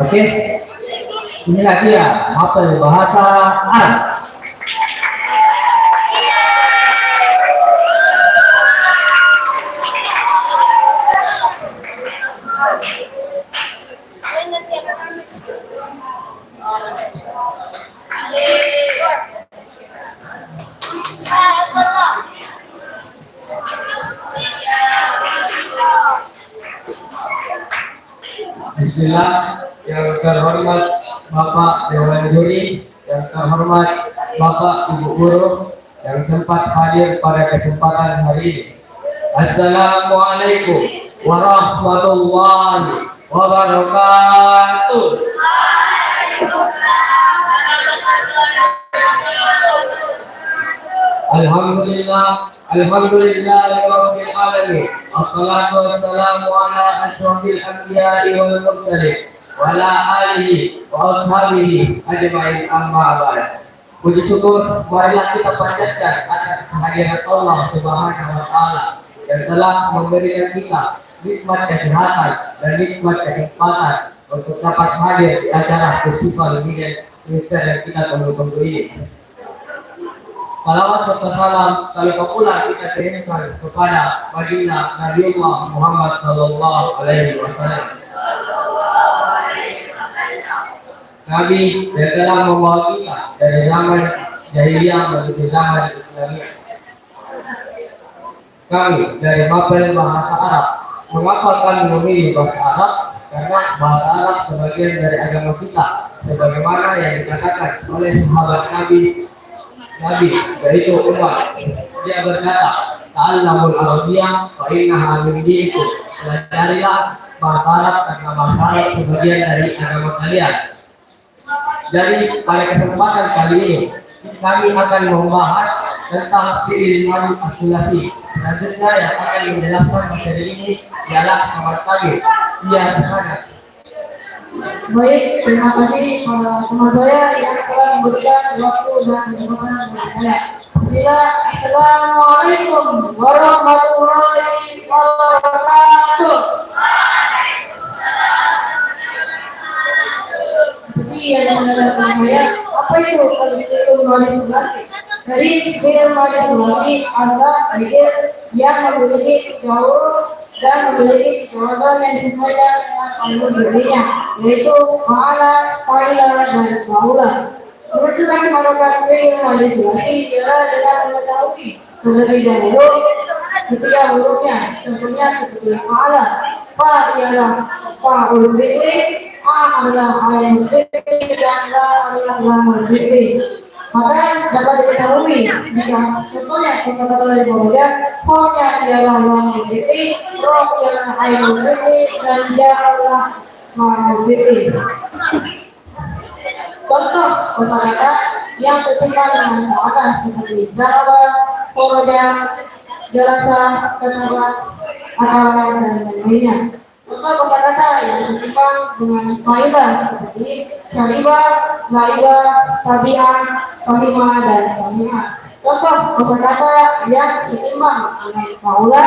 Oke, ini lagi ya, mapel bahasa Arab. Bismillah. Yang terhormat Bapak Dewan Juri, yang terhormat Bapak Ibu Guru yang sempat hadir pada kesempatan hari ini. Assalamualaikum warahmatullahi wabarakatuh. Alhamdulillah, alhamdulillahirabbil alamin. Assalatu wassalamu ala asyrofil anbiya'i wal mursalin wa ala alihi wa ashabihi ajma'in, amma ba'd. Puji syukur marilah kita panjatkan atas kehadiran Allah Subhanahu wa taala yang telah memberikan kita nikmat kesehatan dan nikmat kesempatan untuk dapat hadir di acara festival Media Indonesia yang kita tunggu-tunggu ini. Salawat serta salam kali pula kita kirimkan kepada baginda Nabiullah Muhammad sallallahu alaihi wasallam. Nabi yang telah membawa kita dari zaman jahiliyah menuju zaman Islamiyah. Kami dari Mapel Bahasa Arab. Mengapa kami memilih bahasa Arab? Karena bahasa Arab sebagian dari agama kita, sebagaimana yang dikatakan oleh sahabat Nabi yaitu Umar. Dia berkata, "Ta'allamul Arabiyyah fa innaha min dinikum." Pelajarilah bahasa Arab karena bahasa Arab sebagian dari agama kalian. Jadi pada kesempatan kali ini kami akan membahas tentang fi'il madhi asulasi. Selanjutnya yang akan menjelaskan materi ini ialah teman kami, Ia Sanad. Baik, terima kasih teman saya yang telah memberikan waktu dan kesempatan bagi saya. Assalamualaikum warahmatullahi wabarakatuh. Seperti yang dikatakan saya, apa itu fi'il madhi asulasi? Dari fi'il madhi asulasi adalah fi'il yang memiliki jauh dan memiliki jawaban yang disesuaikan dengan kandung dirinya, yaitu fa'ala, fa'ila, dan fa'ula. Menunjukkan melakukan fi'il madhi asulasi adalah dengan mengetahui terlebih dahulu ketiga hurufnya, contohnya seperti fa'ala. Fa ialah fa'ul fi'li, a adalah ayat fi'li, dan la adalah lamul fi'li. Maka dapat diketahui jika contohnya kata-kata dari bawahnya, fa-nya ialah lamul fi'li, ro ialah ainul fi'li, dan ja adalah lamul fi'li. Contoh kata-kata yang setimpal dengan kata seperti zaraba, kharaja, jalasa, kataba, akala, dan lainnya. Contoh kata-kata yang setimpal dengan fa'ilah seperti syariba, laiba, tabi'ah, fahimah, dan sami'ah. Contoh kata-kata yang setimpal dengan fa'ula,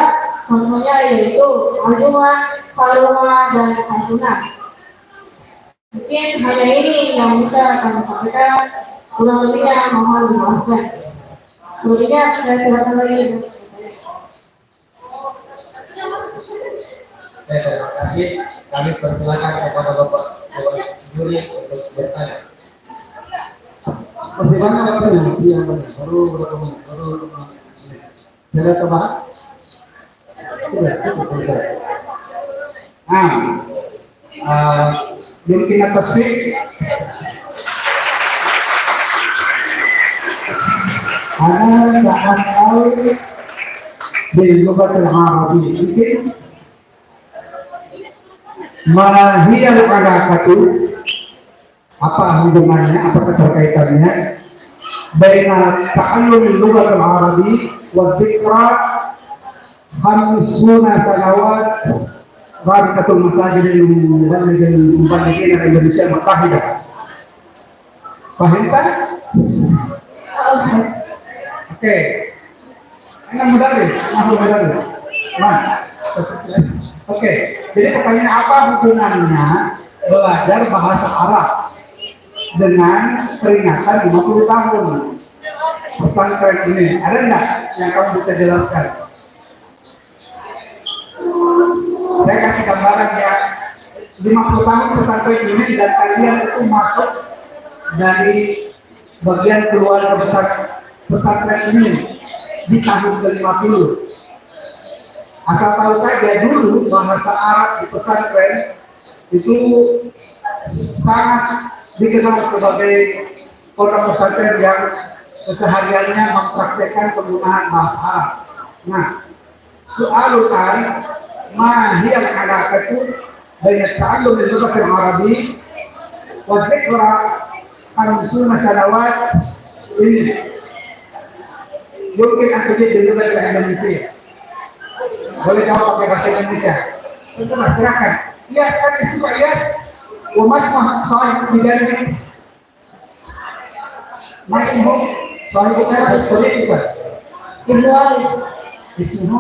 contohnya yaitu azuma, faruma, dan hasuna. Mungkin hanya ini yang bisa kami sampaikan, kurang lebihnya mohon dimaafkan. Selanjutnya saya silakan lagi. Terima kasih. Kami persilakan kepada Bapak Dewan Juri untuk bertanya. Masih banyak apa nih? Yang baru berapa menit? Saya coba. Mungkin atas أنا سأسأل باللغة العربية. Mungkin ma hiya al-alaqatu, apa hubungannya, apa keterkaitannya baina ta'allum al-lughat al-arabi wa dzikra 50 sanawat Rabitatul Masajid al-Mubalighin Indonesia Muttahidah. Paham kan? Oke. Ini mudaris, Oke. Jadi pertanyaan apa hubungannya belajar bahasa Arab dengan peringatan 50 tahun pesantren ini? Ada enggak yang kamu bisa jelaskan? Saya kasih gambaran ya, 50 tahun pesantren ini dan kalian itu masuk dari bagian keluarga besar pesantren ini di tahun ke-50. Asal tahu saja dulu bahasa Arab di pesantren itu sangat dikenal sebagai orang pesantren yang kesehariannya mempraktekkan penggunaan bahasa Arab. Nah, soalul kan ma hiya al-alaqatu baina ta'allum al-lughat al-arabi wa dzikra 50 sanawat ini mungkin aku jadi lughat Indonesia. Boleh jawab pakai bahasa Indonesia? Terserah, silakan. Yes, kan suka yes. Mas soal bidang ini. Mas mau soal kita boleh juga. Keluar, Di sini.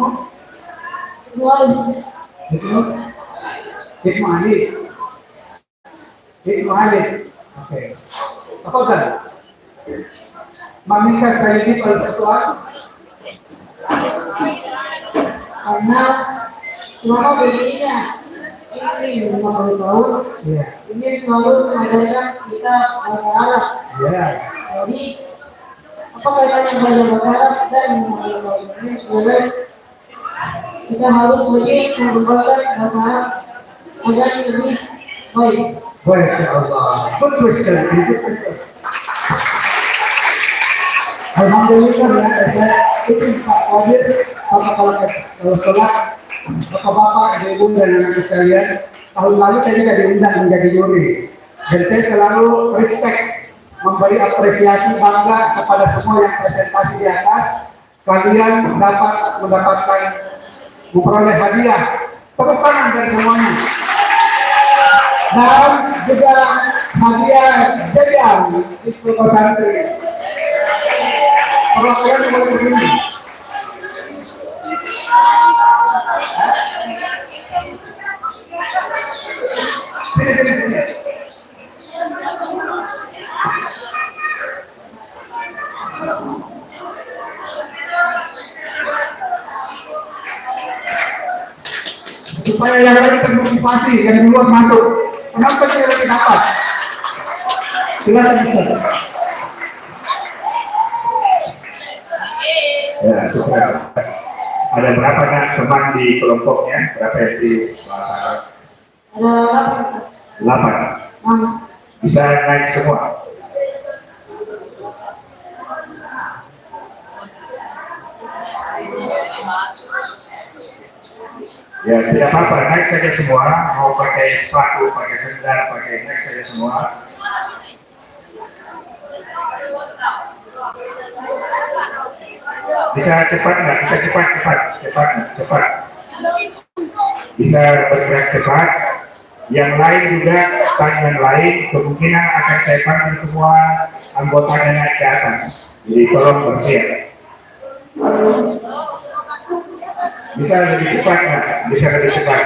keluar. Hikmah Ali. Oke. Apa kan? Meminta saya ini pada sesuatu. Karena selama berdirinya ini 50 tahun, Iya. ini selalu mengajarkan kita bahasa Arab. Iya. Jadi apa kaitannya belajar bahasa Arab dan ini boleh kita harus lebih menggunakan bahasa Arab agar lebih baik. Boleh, Allah. Betul sekali. Alhamdulillah ya, itu Pak Qadir, kalau setelah bapak-bapak, ibu dan anak sekalian, tahun lalu saya juga diundang menjadi juri, dan saya selalu respect, memberi apresiasi bangga kepada semua yang presentasi di atas. Kalian dapat mendapatkan memperoleh hadiah, tepuk tangan dari semuanya, dan juga hadiah jadian di pesantren. Perwakilan boleh ke sini. Sini. Supaya yang lain termotivasi, yang duluan masuk. Kenapa saya lebih dapat? Silakan bisa. Ya, syukur. Ada berapa nak teman di kelompoknya? Berapa yang di bahasa Arab? Ada 8. Bisa naik semua. Ya, tidak apa-apa, naik saja semua. Mau pakai sepatu, pakai sendal, pakai naik saja semua. Bisa cepat nggak? Bisa cepat. Bisa bergerak cepat. Yang lain juga, yang lain kemungkinan akan saya panggil semua anggotanya naik ke atas. Jadi tolong bersiap. Bisa lebih cepat nggak? Bisa lebih cepat.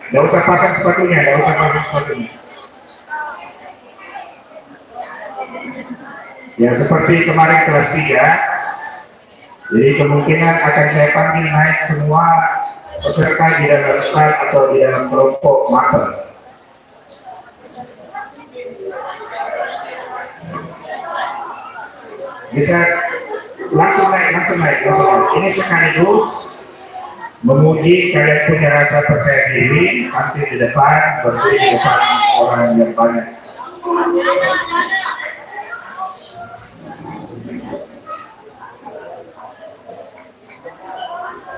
Nggak usah pasang sepatunya, Ya seperti kemarin kelas 3. Jadi kemungkinan akan saya panggil naik semua peserta di dalam sal atau di dalam kelompok mater. Bisa langsung naik. Ini sekaligus memuji kalian punya rasa percaya diri, nanti di depan, berdiri di depan orang yang banyak.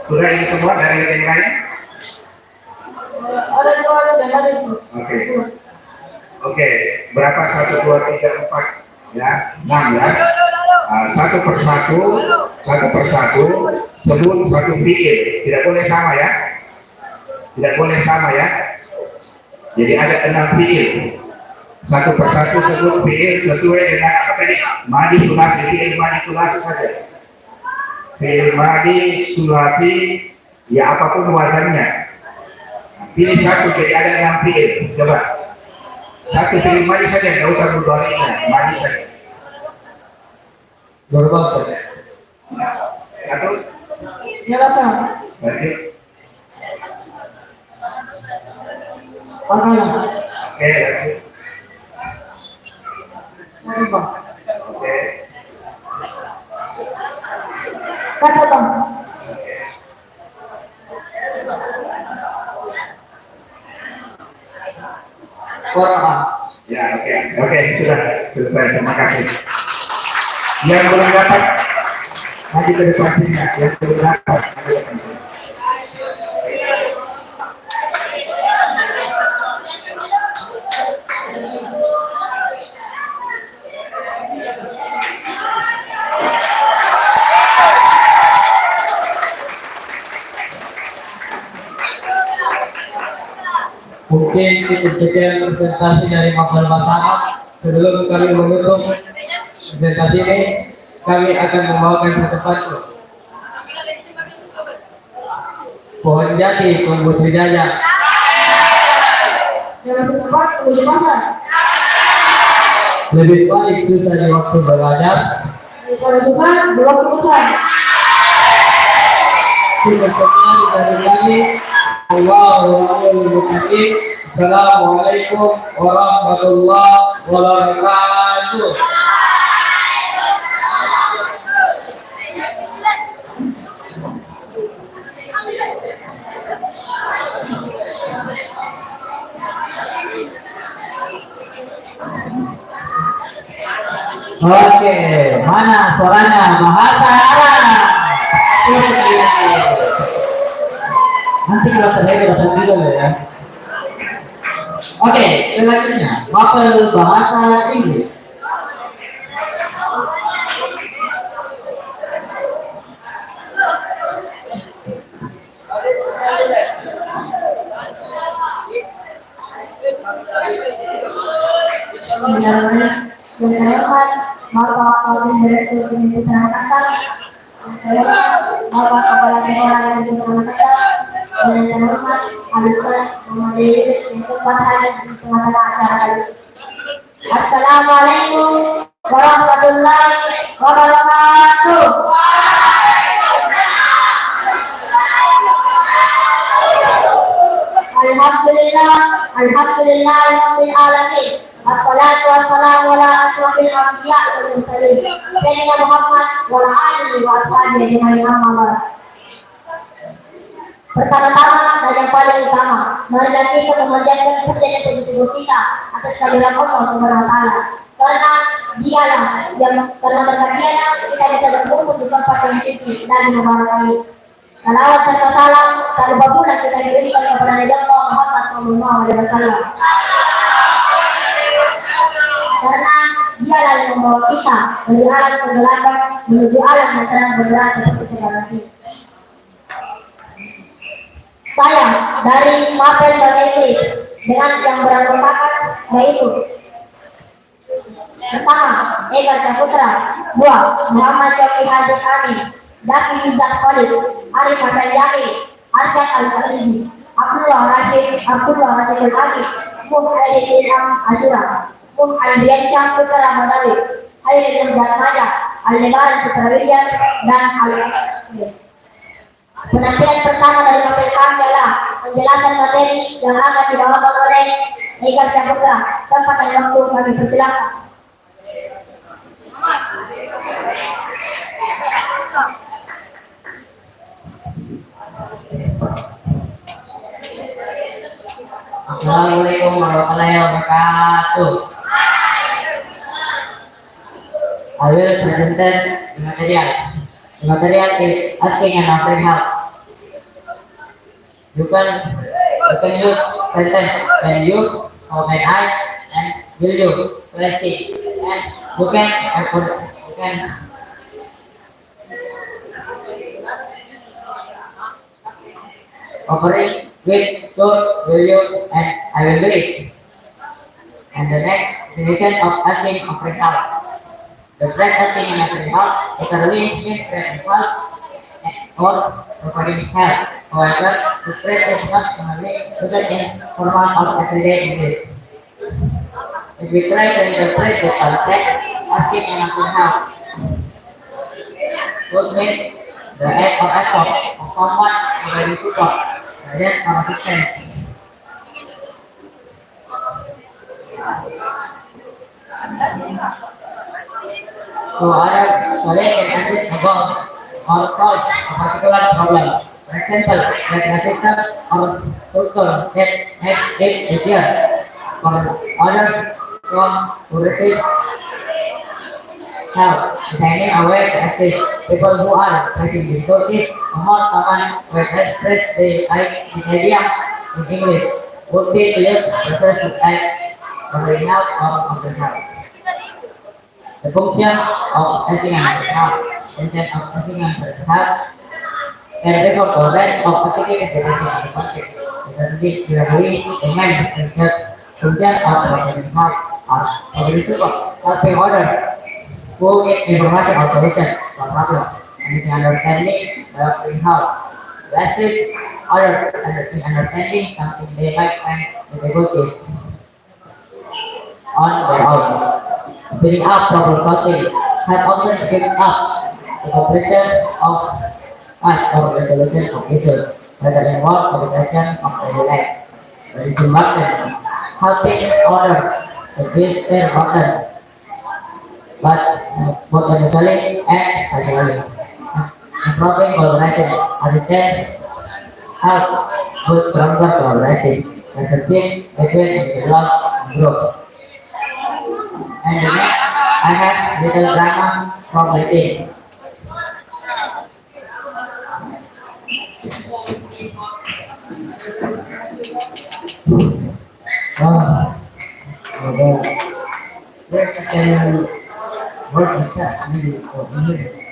Sudah ini semua dari yang lain? Ada dua dan ada terus. Oke. Oke, berapa? 1, 2, 3, 4, ya, 6 ya. Satu persatu sebut satu fiil. Tidak boleh sama ya. Tidak boleh sama ya. Jadi ada 6 fiil. Satu persatu sebut fiil sesuai dengan apa tadi? Madi sulasi, fiil madi sulasi saja. Fiil madi sulasi, ya apapun wazannya. Pilih satu, jadi ada 6 fiil. Coba. Satu fiil madi saja, tidak usah mudhari'nya, madi saja. Berubah saja. Satu. Jelasan. Lanjut. Makanan. Oke, lanjut. Apa? Oke. Kata bang. Qara'a. Ya, oke. Oke, sudah selesai. Terima kasih. Yang belum dapat nanti ke depan sini. Yang belum dapat nanti ke depan sini. Mungkin itu sekian presentasi dari Mapel Bahasa Arab. Sebelum kami menutup presentasi ini, kami akan membawakan satu pantun. Pohon jati tumbuh sejajar. Dalam setempat menuju pasar. Lebih baik susah di waktu belajar. Daripada susah di waktu besar. Cukup sekian dari kami. Assalamualaikum warahmatullahi wabarakatuh. Oke, mana suaranya? Bahasa Arab. Nanti kalau terjadi bahasa juga ya. Oke, selanjutnya Mapel Bahasa Inggris. Yang terhormat Bapak Wakil Direktur Pendidikan Makassar, Bapak Kepala Sekolah Pendidikan Makassar, dan yang terhormat Al-Ustaz Muhammad Idris yang sempat hadir di tengah-tengah acara kali. Assalamualaikum warahmatullahi wabarakatuh. Alhamdulillah rabbil alamin. Wassalatu wassalamu ala asyrafil anbiya wal mursalin. Sayyidina Muhammad wa ala alihi wa ashabihi ajma'in, amma ba'd. Pertama-tama dan yang paling utama, marilah kita memanjatkan puja dan puji kita atas kehadiran Allah Subhanahu wa taala. Karena dialah yang karena berkat dialah kita bisa berkumpul di tempat yang suci dan mubarak ini. Salawat serta salam tak lupa pula kita diberikan kepada Nabi Allah Muhammad SAW. Karena dialah yang membawa kita dari alam kegelapan menuju alam yang terang benderang seperti sekarang ini. Saya dari Mapel Bahasa Inggris dengan yang beranggotakan yaitu pertama Ega Saputra, 2 Muhammad Syafiq Haji Amin, Daki Izzat Khalid, Arif Hasan Jaki, Arsyad Al-Fariji, Abdullah Rashid Al-Aqi, Muhammad Ilham Asyura, Muhammad Syam Putra Madali, Hairul Jatmaja, Al-Lebaran Putra Widya, dan Al-Aqi. Penampilan pertama dari Mapel kami adalah penjelasan materi yang akan dibawakan oleh Ega Saputra. Tempat dan waktu kami persilakan. Assalamualaikum warahmatullahi wabarakatuh. I will present the material. The material is asking and offering help. You can use sentence can you or can I and will you let's see and you can offering with should will you and I will do it. And the next definition of asking offering help. The phrase asking and offering help literally means that help or providing help. However, the phrase is not commonly used in formal or everyday English. If we try to interpret the concept, asking and offering help would mean the act or effort of someone providing support, guidance, or assistance. So others collect and assist a goal or solve a particular problem. For example, like assistance or tutor that makes it easier for others to receive help. Designing a way to assist people who are facing difficulties, a more common way to express this idea in English would be to use the first type of help or of the help. The function of antigen help instead of antigen help can refer to a range of activities depending on the context. Certainly, clearly, the main function of providing help or providing support, helping others who need information or solution to a problem, and is understanding by offering help to assist others in understanding something they might find difficulties on their own. Speeding up problem solving has often speeds up the completion of tasks or resolution of issues that involve application of daily life. That is important. Helping others to reach their burdens, but potentially and personally. Improving collaboration, as I said, help with stronger collaborating as a team between individuals and groups. And the next, I have little drama from my team. Oh, okay. Where's the work is set? Maybe over here.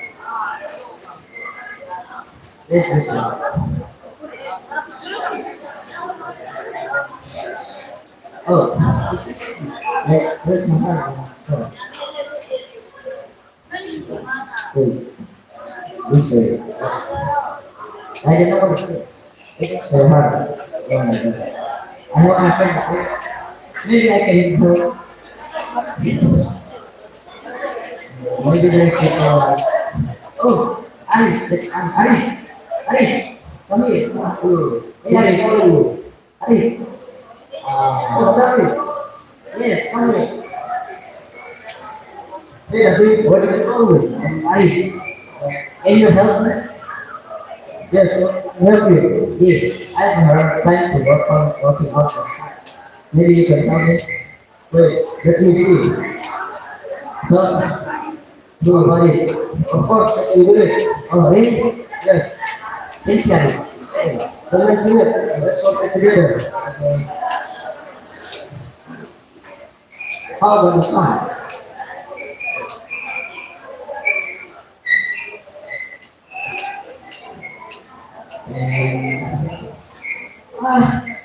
This is oh, it's where's the hard one? Wait, this is I don't know what this is. It's so hard. Oh my god. I know I can maybe I can go. Maybe there's oh, Ali, let's Ali, come here. Oh, yes, oh, Ali. Oh, Ali. Yes, come here. Hey, David, what are you doing? Ali, can you help me? Yes, help you. Yes, I've heard time to working out the site. Maybe you can help me. Wait, let me see. So, do buddy. Of course, you do it. Oh, really? Yes. Thank you. Okay. Then let's do it. Let's work it together. Okay. How about the sun? And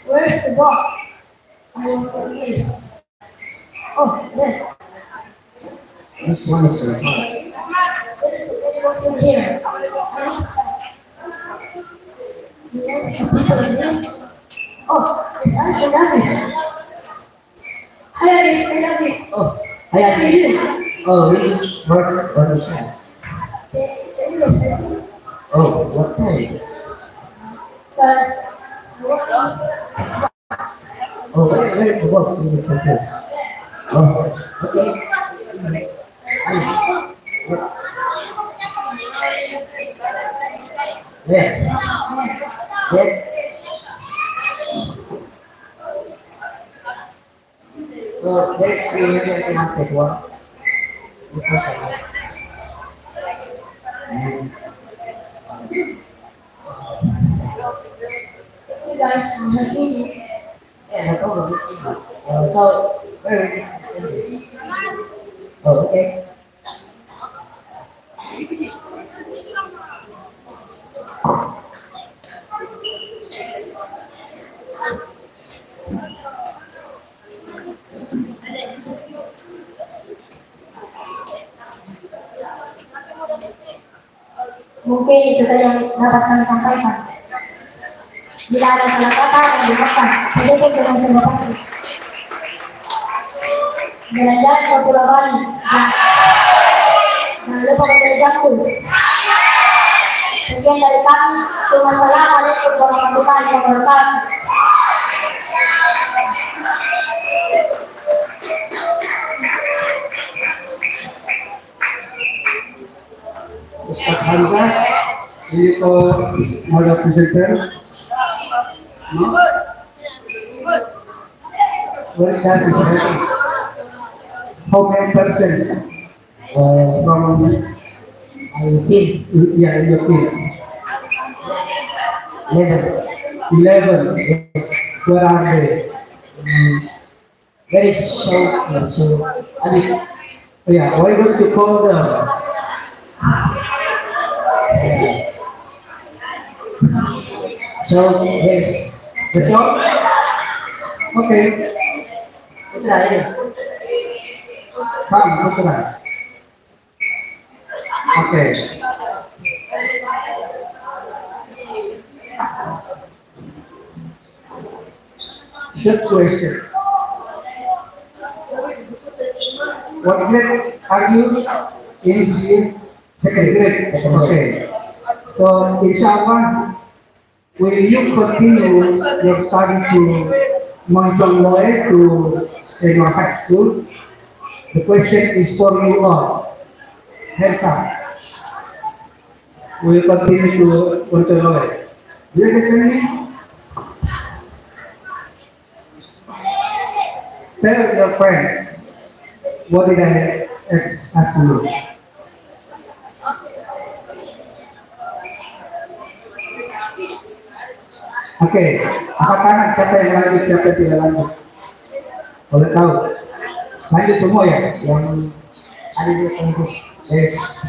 Where's the box? I want this. Oh, there. this one is so hard. What's in here? Oh, it's Uncle David. Hi, I love you. Oh, How are you? oh, we just work on the chest. Oh, what kind? Because Oh, where is the box in the computer? Oh, okay. Where? Where? So, there's the implemented one. And guys. Yeah, no problem. So, where is this? Oh, okay. Mungkin itu saja yang dapat kami sampaikan. Bila ada salah kata yang dimaafkan, saya dengan senang hati. Jalan-jalan ke Pulau Bali. Jangan lupa memberi jakul. Sekian dari kami. Wassalamualaikum warahmatullahi wabarakatuh. Ustaz Hamzah, ini ada presenter. No? Where is that? How many persons from Team. yeah, in your team? 11. 11. Yes. Where are they? There is so, I mean, Yeah, why don't you call them? so, yes. That's all? Okay. Putra, ini. Fine, Putra. Okay. Good question. What grade are you in the second grade? Okay. So, inshallah, will you continue your study to Montjongloe to senior high school? The question is for you all. Hands up. Will you continue to Montjongloe? Do you understand me? Tell your friends what did I ask you. Oke, angkat tangan siapa yang lanjut, siapa yang tidak lanjut. Boleh tahu? Lanjut semua ya? Yang ada di tengku. Yes.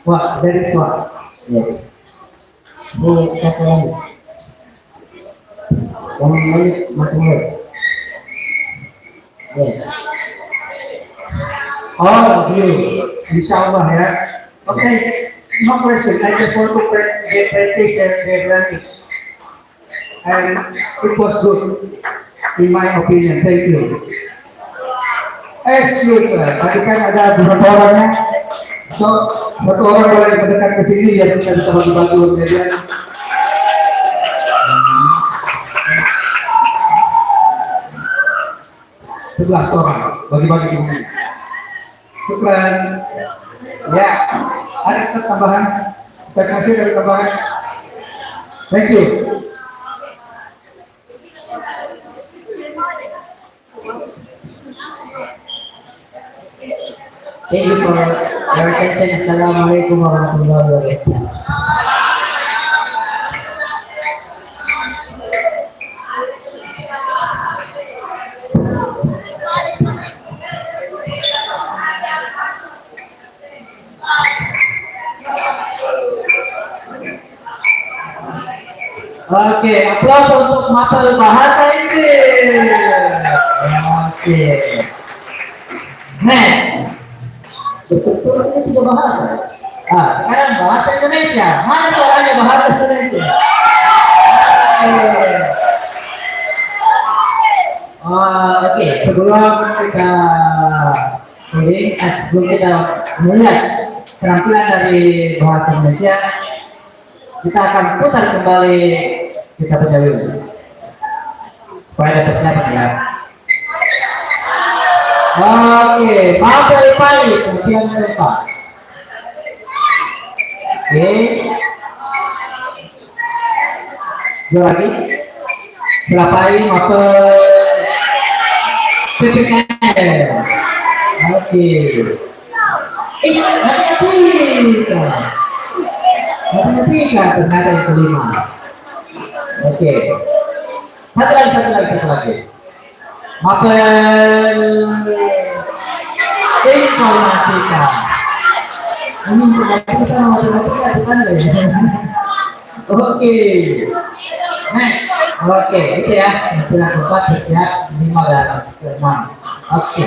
Wah, that is what? Ya. Ini satu lagi. Yang lanjut macam ni. Ya. All of you, inshallah ya. Okay, no question. I just want to practice their language. And it was good, in my opinion. Thank you. As usual, tadi kan ada beberapa orangnya. So, satu orang boleh mendekat ke sini ya, kita bisa bagi-bagi kemudian. 11 orang bagi-bagi ini. Syukran. Ya, ada set tambahan. Saya kasih dari tambahan. Thank you. Thank you for your attention. Assalamualaikum warahmatullahi wabarakatuh. Oke, aplaus untuk mapel bahasa Inggris. Oke. Next. Betul-betul ini tiga bahasa. Sekarang bahasa Indonesia. Mana suaranya bahasa Indonesia? Oke, sebelum kita melihat keterampilan dari bahasa Indonesia, kita akan putar kembali kita punya Willis supaya ada persiapan ya. Oke, mapel pahit kemudian lupa. Oke, dua lagi. Selapai mapel PPKM. Oke. Matematika ternyata yang kelima. Oke. Satu lagi. Mapel informatika. Ini informatika sama matematika bukan deh. Oke. Next. Oke, itu ya. Yang keempat siap 5 dan 6. Oke.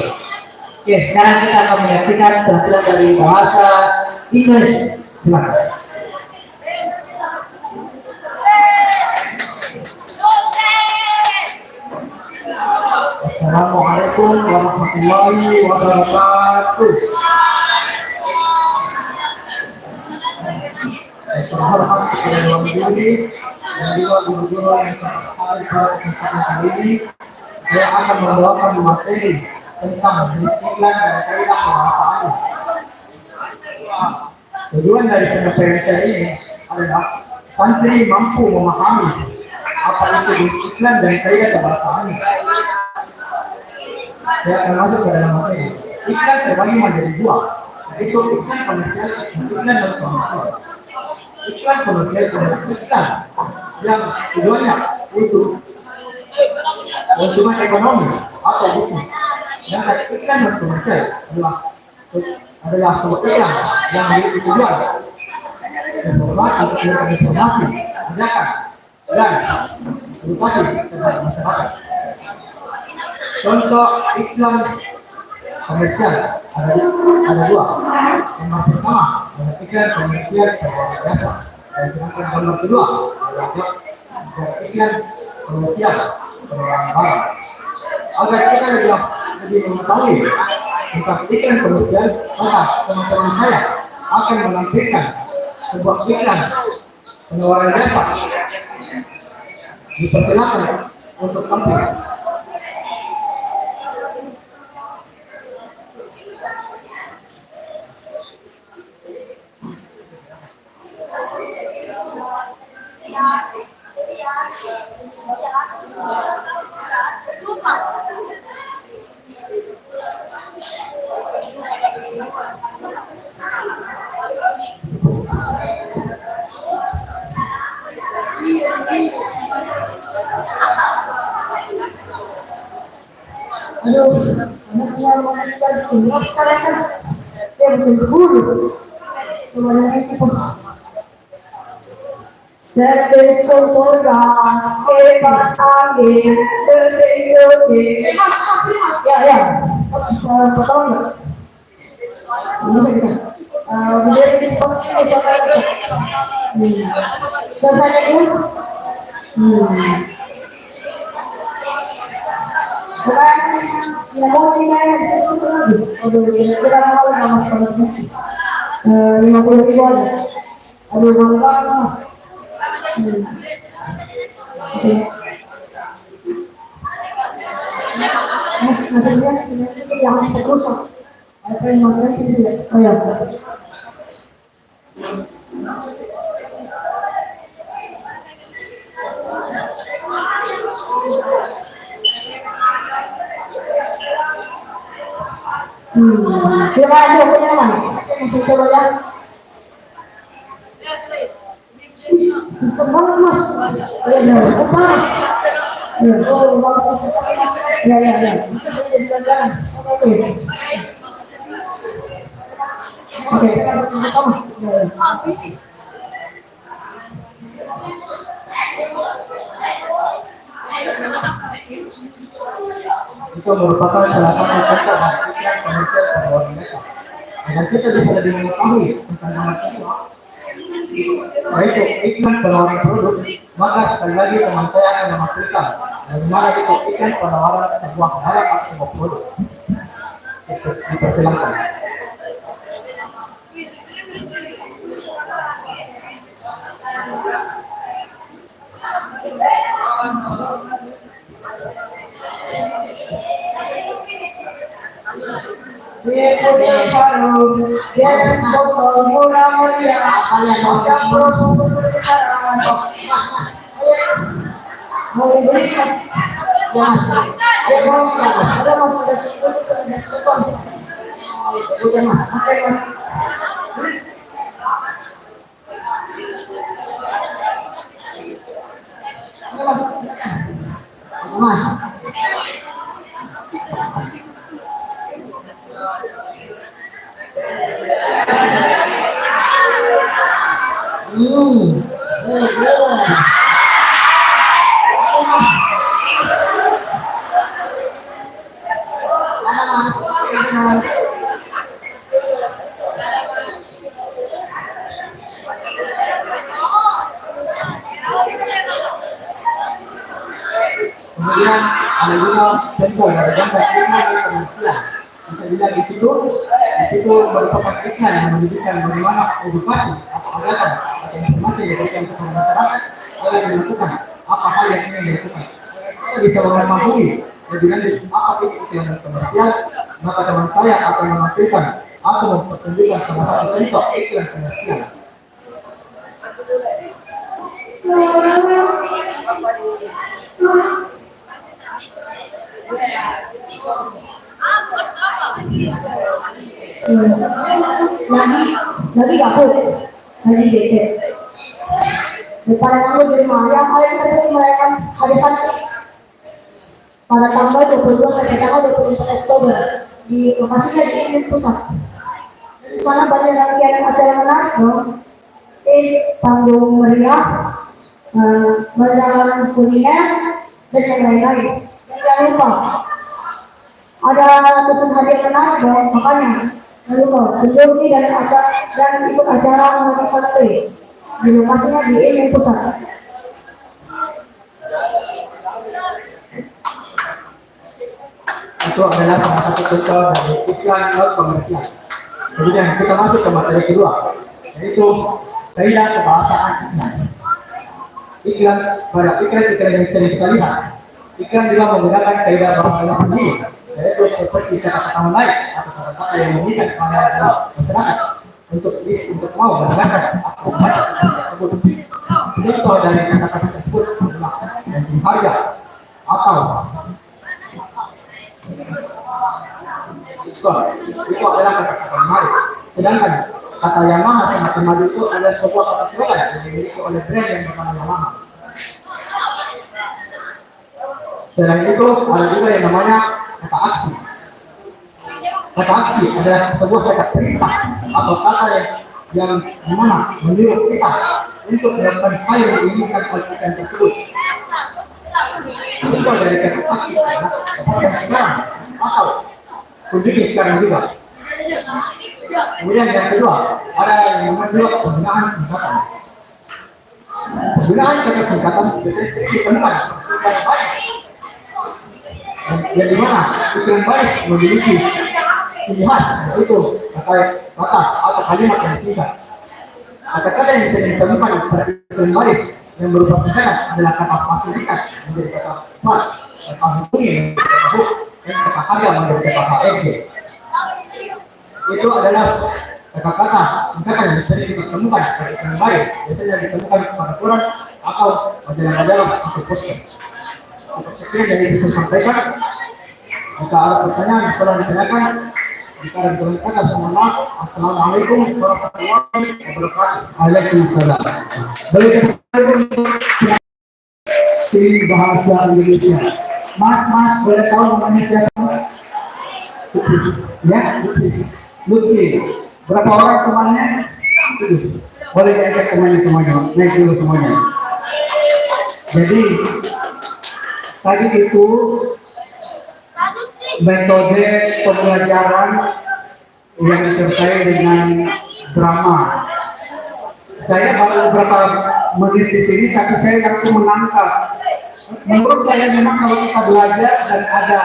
Oke, sekarang kita akan menyaksikan tampilan dari bahasa Inggris. Silakan. Assalamualaikum warahmatullahi wabarakatuh. Selamat kepada Dewan Juri dan juga guru-guru yang sangat pada kesempatan kali ini. Saya akan membawakan materi tentang disiplin dan kaidah bahasa. Tujuan dari penyampaian saya ini adalah santri mampu memahami apa itu disiplin dan kaidah bahasa. Saya akan masuk ke dalam materi. Iklan terbagi menjadi dua, yaitu iklan komersial dan iklan non komersial. Iklan komersial adalah iklan yang tujuannya untuk keuntungan ekonomi atau bisnis. Dan iklan non komersial adalah sebuah iklan yang memiliki tujuan informasi untuk memberikan informasi, ajakan, dan edukasi kepada masyarakat. Contoh iklan komersial ada dua. Yang pertama adalah iklan komersial berbagai jasa, dan sedangkan nomor kedua adalah iklan komersial penawaran barang. Agar kita lebih mengetahui tentang iklan komersial, maka teman-teman saya akan menampilkan sebuah iklan penawaran jasa. Dipersilakan untuk tampil. Aduh, anak saya ingat sekarang yang bersembunyi kemana itu pas. Sepesontoras que pasan del Señor de mas ya masih saya pertama dia di pos ini sampai itu yang mau dimainkan itu lagi kita mau nama sama 50.000 aja aduh banget mas. Maksudnya itu yang terus apa yang maksudnya itu ya siapa aja punya mana masih coba ya banget mas ya apa oh bagus ya oke Itu merupakan salah satu contoh iklan komersial penawaran jasa. Agar kita bisa lebih mengetahui tentang manfaatnya, yaitu iklan penawaran produk, maka sekali lagi teman saya akan memastikan bagaimana itu iklan penawaran sebuah barang atau sebuah produk. Dipersilakan. Mas. Good. Mas. Kemudian ada juga contoh dari gambar iklan komersial. Bisa dilihat di situ merupakan iklan yang menunjukkan bagaimana edukasi atau kegiatan atau informasi yang diberikan kepada masyarakat oleh yang dilakukan apa hal yang ingin dilakukan. Kita bisa memahami lebih lanjut apa itu iklan komersial, maka teman saya akan menampilkan atau mempertunjukkan salah satu contoh iklan komersial. Lagi gabut, lagi bete. Daripada nganggur di rumah, ya ayo kita pergi merayakan hari Sabtu. Pada tanggal 22 sampai tanggal 24 Oktober di lokasinya di Imin Pusat. Di sana banyak rangkaian acara menarik dong. Panggung meriah, bazar kuliner, dan yang lain-lain. Dan jangan lupa ada pesan hadiah menarik dong, makanya jangan lupa kunjungi dan ikut acara mengenai santri di lokasinya di Imin Pusat. Itu adalah salah satu contoh dari iklan komersial. Kemudian kita masuk ke materi kedua, yaitu gaya kebahasaan iklan. Iklan yang sering kita lihat, iklan juga menggunakan gaya bahasa sendiri, yaitu seperti kata-kata menarik atau kata-kata yang memikat pada masyarakat untuk mau mendengarkan apa tersebut. Contoh dari kata-kata tersebut adalah yang berharga atau diskon. Itu adalah kata-kata menarik. Sedangkan kata Yamaha sama Temadu itu adalah sebuah kata slogan yang dimiliki oleh brand yang bernama Yamaha. Selain itu ada juga yang namanya kata aksi. Kata aksi adalah sebuah kata perintah atau kata yang dimana menyuruh kita untuk melakukan hal yang diinginkan oleh kita tersebut. Itu dari kata aksi adalah sekarang atau kunjungi sekarang juga. Kemudian yang kedua ada yang namanya penggunaan singkatan. Penggunaan kata singkatan biasanya ditemukan iklan baris. Yang dimana iklan baris memiliki ciri khas, yaitu kata atau kalimat yang singkat. Kata-kata yang sering ditemukan pada iklan baris yang berupa singkatan adalah kata fasilitas menjadi kata pas, kata hubungi menjadi kata hook, dan kata harga menjadi kata HRG. Itu adalah kata-kata singkatan yang sering kita temukan pada iklan baris, biasanya ditemukan pada koran atau majalah-majalah atau poster. Untuk sekian yang bisa sampaikan. Jika ada pertanyaan, tolong ditanyakan. Jika ada pertanyaan, mohon maaf. Assalamualaikum warahmatullahi wabarakatuh. Waalaikumsalam. Tim bahasa Indonesia. Mas, boleh tahu namanya siapa, Mas? Ya, Lutfi. Berapa orang temannya? Boleh diajak temannya semuanya. Naik dulu semuanya. Jadi tadi itu metode pembelajaran yang disertai dengan drama. Saya baru beberapa menit di sini, tapi saya langsung menangkap. Menurut saya memang kalau kita belajar dan ada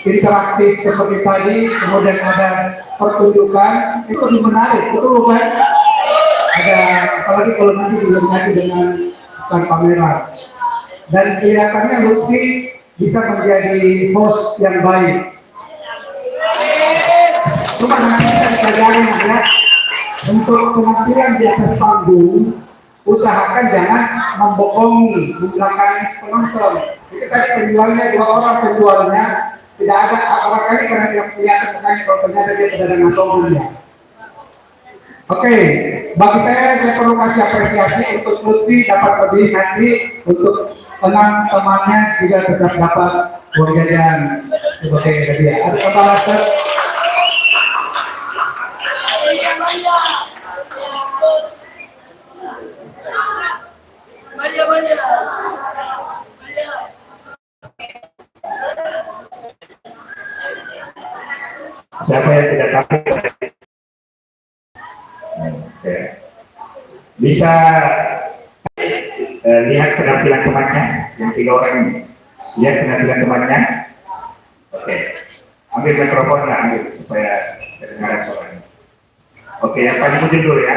interaktif seperti tadi, kemudian ada pertunjukan, itu lebih menarik, betul kan? Ada, apalagi kalau nanti dilengkapi dengan sang pameran. Dan kelihatannya Lutfi bisa menjadi host yang baik. Cuma nanti kita pelajari ya, untuk penampilan di atas panggung, usahakan jangan membohongi, membelakangi penonton. Itu tadi penjualnya 2 orang penjualnya, tidak ada orang kali karena tidak kelihatan makanya kalau ternyata dia pedagang asongannya. Oke, bagi saya perlu kasih apresiasi untuk Lutfi dapat lebih nanti untuk teman-temannya juga tetap dapat uang jajan sebagai hadiah. Ada tambahan Ustaz? Siapa yang tidak tahu? Oke. Bisa lihat penampilan temannya yang 3 orang ini. Lihat penampilan temannya. Oke. Ambil mikrofon lah, ambil supaya terdengar suaranya. Oke, yang paling ujung dulu ya.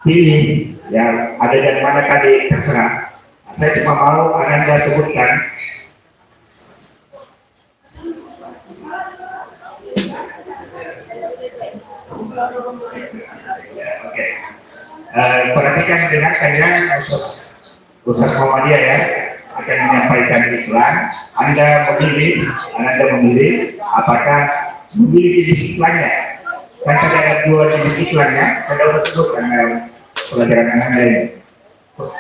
Pilih yang ada yang mana tadi terserah. Saya cuma mau Anda sebutkan. Oke. Perhatikan dengarkan ya, Ustaz Muhammadiyah ya akan menyampaikan iklan. Anda memilih apakah memiliki disiplinnya. Kan ada 2 jenis iklannya. Saya sudah sebutkan pelajaran Anda ini.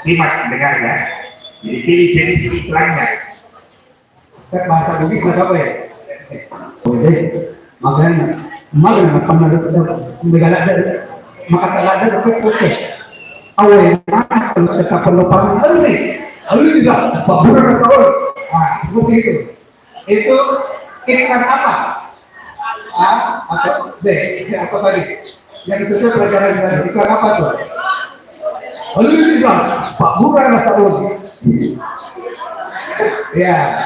Simak dengar ya. Jadi pilih jenis iklannya. Saya bahasa Bugis apa ya? Boleh. Makanya pernah megala dari maka talada oke. Awal mana kalau kita perlu paham ini. Lalu juga sabur rasul. Seperti itu. Itu iklan apa? A atau B? Apa tadi? Yang sesuai pelajaran tadi iklan apa tuh? Lalu juga sabur rasul. Ya.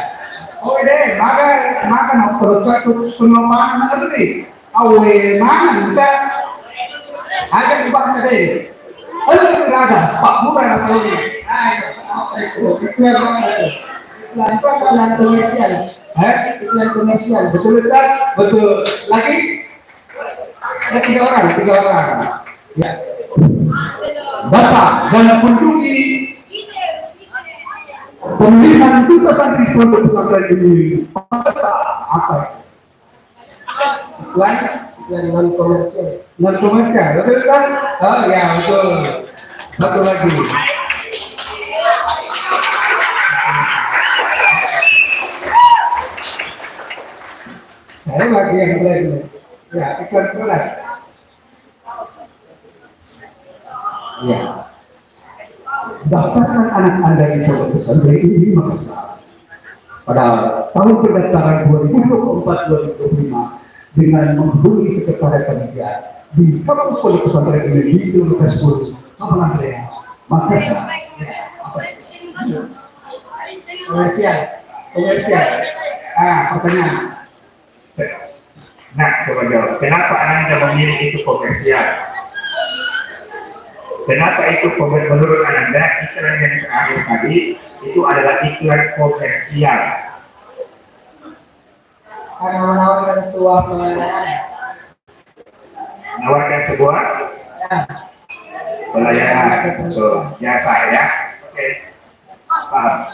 Oh deh, maka perlu pengembangan nanti. Awe mana kita ada di bawah deh. Ayo ada Pak Murah rasanya. Iklan komersial. Iklan komersial. Betul Ustaz? Betul. Lagi? Ada 3 orang. Ya. Bapak dan penduduk pemilihan duta santri pondok pesantren ini apa? Iklan non komersial. Non komersial, betul kan? Oh ya betul. Satu lagi. Saya lagi yang lain. Ya iklan keras. Ya. Daftarkan anak Anda di pondok pesantren ini Makassar pada tahun pendaftaran 2024-2025 dengan menghubungi sekretariat panitia di kampus pondok pesantren ini di Universitas Kampung Makassar. Komersial. Pertanyaan. Nah, coba jawab. Kenapa Anda memilih itu komersial? Kenapa itu menurut Anda iklan yang terakhir tadi itu adalah iklan komersial? Karena menawarkan sebuah pelayanan. Menawarkan sebuah pelayanan atau jasa ya. Oke, paham.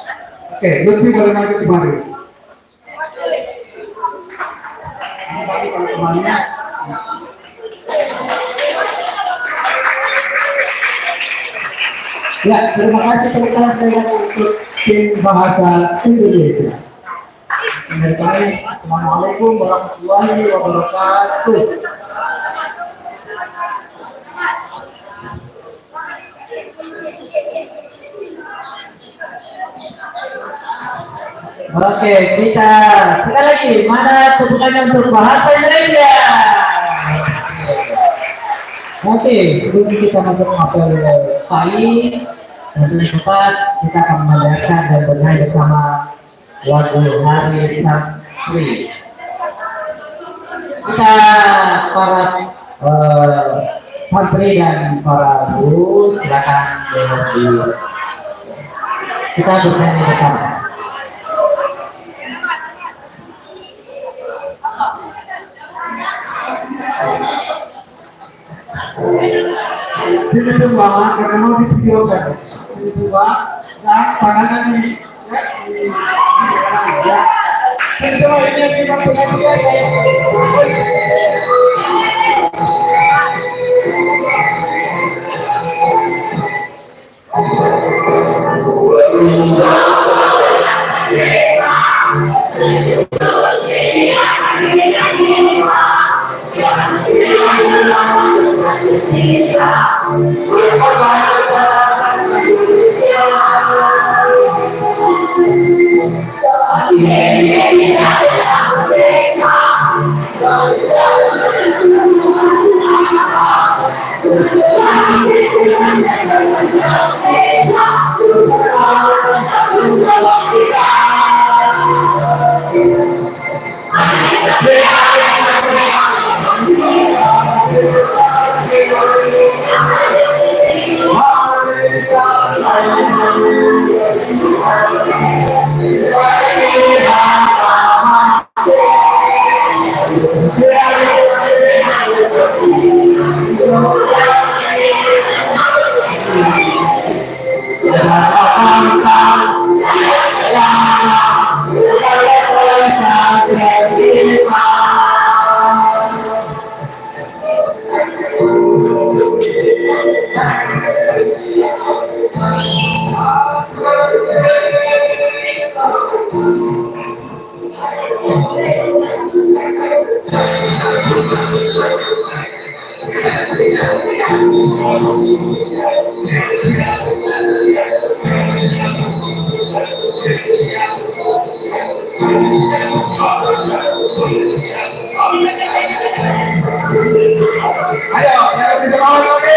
Oke, Lutfi boleh maju kembali. Kembali kalau kembalinya. Ya, terima kasih teman-teman saya untuk tim bahasa Indonesia. Assalamualaikum warahmatullahi wabarakatuh. Oke, kita sekali lagi mana tepukannya untuk bahasa Indonesia. Oke, sebelum kita masuk apel pagi, nanti cepat kita akan mendengarkan dan bernyanyi bersama lagu Hari Santri. Kita para santri dan para guru silakan kita bernyanyi bersama. Sini semua karena mau divideokan. Sini semua dan pandangan di ya. Sini semua ini yang kita punya ya. Ayo, yang lebih semangat lagi.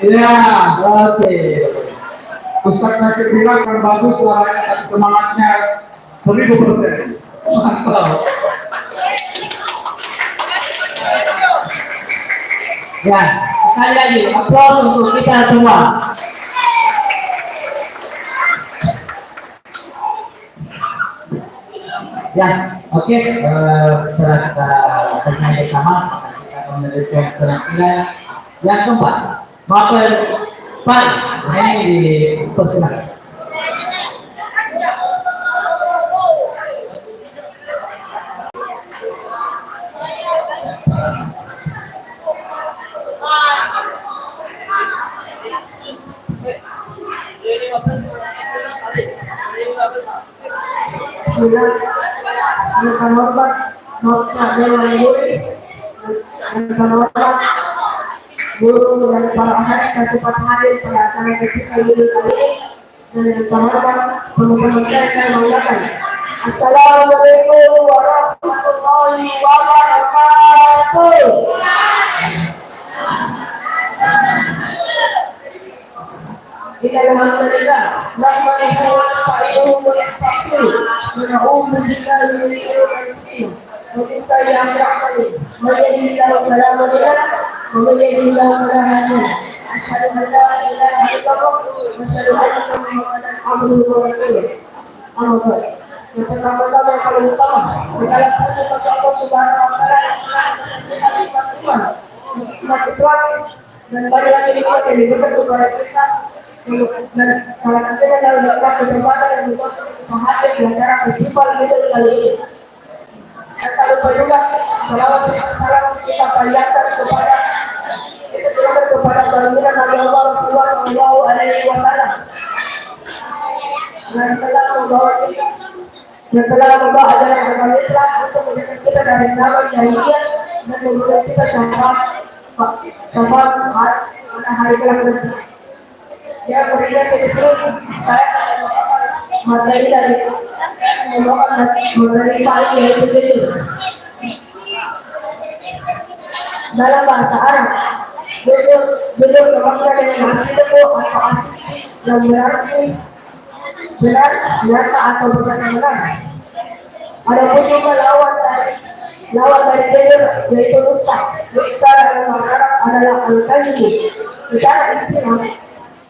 Ya, oke. Ustaz Nasir bilang kan bagus suaranya, tapi semangatnya 1000%. Mantap. Ya, sekali lagi aplaus untuk kita semua. Ya, oke. Setelah kita bermain bersama, kita akan memberikan penampilan yang keempat. Mapel Pan, ini dipersilakan. Akan hormat, guru dan para ahli yang sempat hadir pada acara festival kali ini, dan yang terhormat penumpang saya mengatakan Assalamualaikum warahmatullahi wabarakatuh. Alhamdulillah, nahmaduhu wa nasta'inuhu wa nastaghfiruh wa na'udzu billahi min shururi anfusina wa min sayyi'ati a'malina. Man yahdihillahu fala mudilla lahu wa man yudlil fala hadiya lahu. Asyhadu an la ilaha illallah wa asyhadu anna Muhammadan abduhu wa rasuluh. Amma ba'd. Yang pertama-tama yang paling utama, segala puji bagi Allah Subhanahu wa taala yang telah memberikan umat Islam dan banyak lagi nikmat yang diberikan kepada kita. Dan salah satunya adalah dapat kesempatan yang membuat sahabat di acara festival Middle kali ini. Dan tak lupa juga salam kita panjatkan kepada yang telah membawa ajaran agama Islam untuk menjadikan kita dari zaman jahiliyah dan membuat kita sahabat pada hari kelak nanti. Yang berikan sedikit saya materi dari membawakan materi pagi yaitu judul dalam bahasa Arab. Judul sama dengan asli atau asli yang berarti benar, nyata atau benar. Adapun juga lawan dari judul yaitu dusta. Dusta dalam bahasa Arab adalah al-kadzib. Secara istilah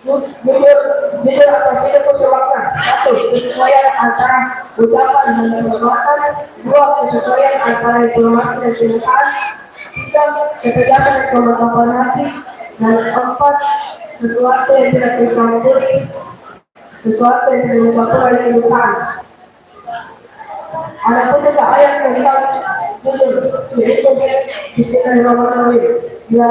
jujur atau sidik sebabnya. Satu, kesesuaian antara ucapan dan perbuatan. Dua, kesesuaian antara informasi dan kenyataan. Tiga, ketegasan dan pengetahuan hati. Dan empat, sesuatu yang tidak dicampuri, sesuatu yang tidak dicampuri oleh kebiasaan. Adapun juga ayat tentang jujur, yaitu Bismillahirrahmanirrahim. Ya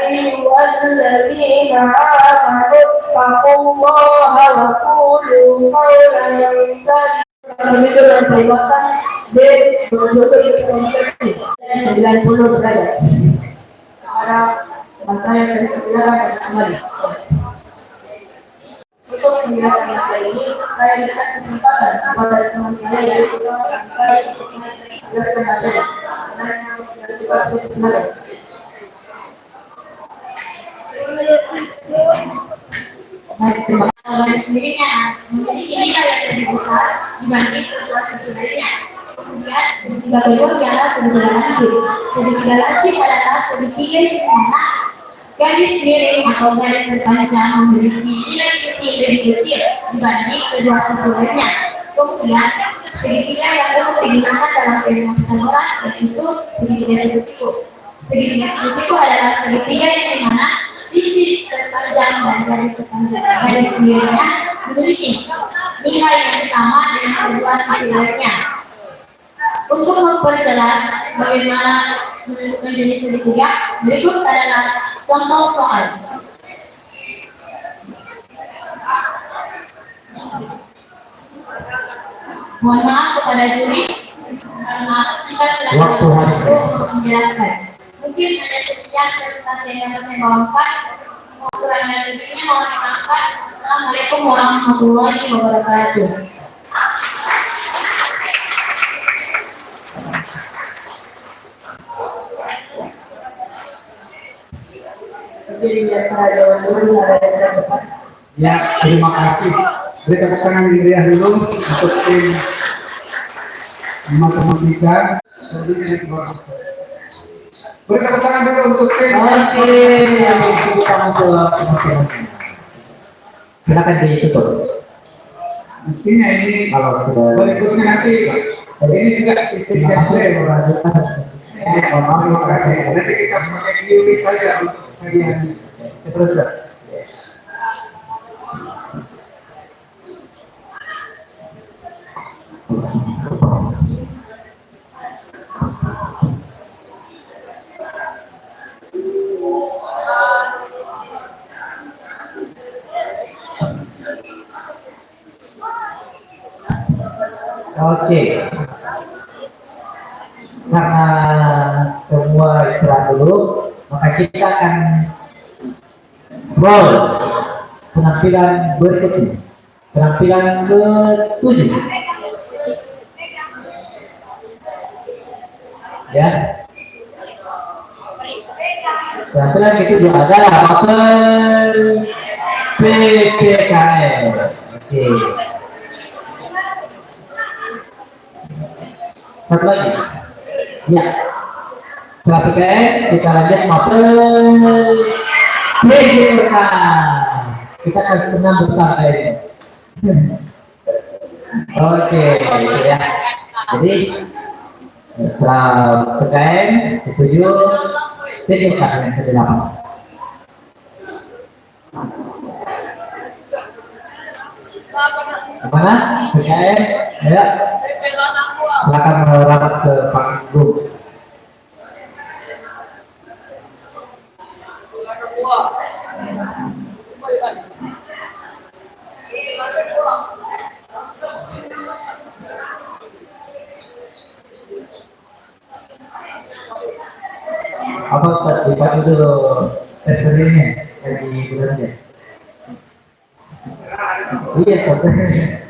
ayyuhalladzina amanu taqullaha wa qulu qawlan sadida. Jujur dan perbuatan di 90 derajat. Ada bahasa yang saya silakan kembali. Untuk penjelasan materi ini, saya berikan kesempatan kepada teman saya yaitu menjelaskan materi. Garis sendirinya memiliki nilai yang lebih besar dibanding kedua sesuainya. Kemudian segitiga kedua adalah segitiga lancip. Segitiga lancip adalah segitiga di mana garis miring atau garis terpanjang memiliki nilai sisi yang lebih kecil dibanding kedua sesuainya. Kemudian segitiga yang umum digunakan dalam teori Pythagoras yaitu segitiga siku. Segitiga siku adalah segitiga yang dimana sisi terpanjang dan garis terpanjang garis miringnya memiliki nilai yang sama dengan kedua sisi lainnya. Untuk memperjelas bagaimana menentukan jenis segitiga, berikut adalah contoh soal. Mohon maaf kepada juri karena kita sudah waktu untuk menjelaskan. Mungkin ada sekian presentasi yang dapat saya bawakan. Kurang lebihnya mohon dimaafkan. Assalamualaikum warahmatullahi wabarakatuh. Ya, terima kasih. Beri tepuk tangan yang meriah dulu untuk tim matematika. Beri tepuk tangan dulu untuk tim. Silakan ditutup. Mestinya ini Kalau sudah berikutnya nanti ini juga sistem tes. Terima kasih. Nanti kita pakai QIS saja untuk kajian ini. Terus. Oke. Karena semua istirahat dulu, maka kita akan roll penampilan berikutnya. Penampilan ke-7. Ya. Penampilan ke-7 adalah apel PPKN. Oke. Satu lagi. Ya. Setelah PPKN kita lanjut apel PJK. Kita akan senang bersama ini. Oke, ya. Jadi setelah PPKN ke-7 PJK yang ke-8. Mana? PPKN? Ya. Silakan merapat ke panggung. Apa Ustaz dipakai dulu teksturnya dari bulannya? Iya Ustaz.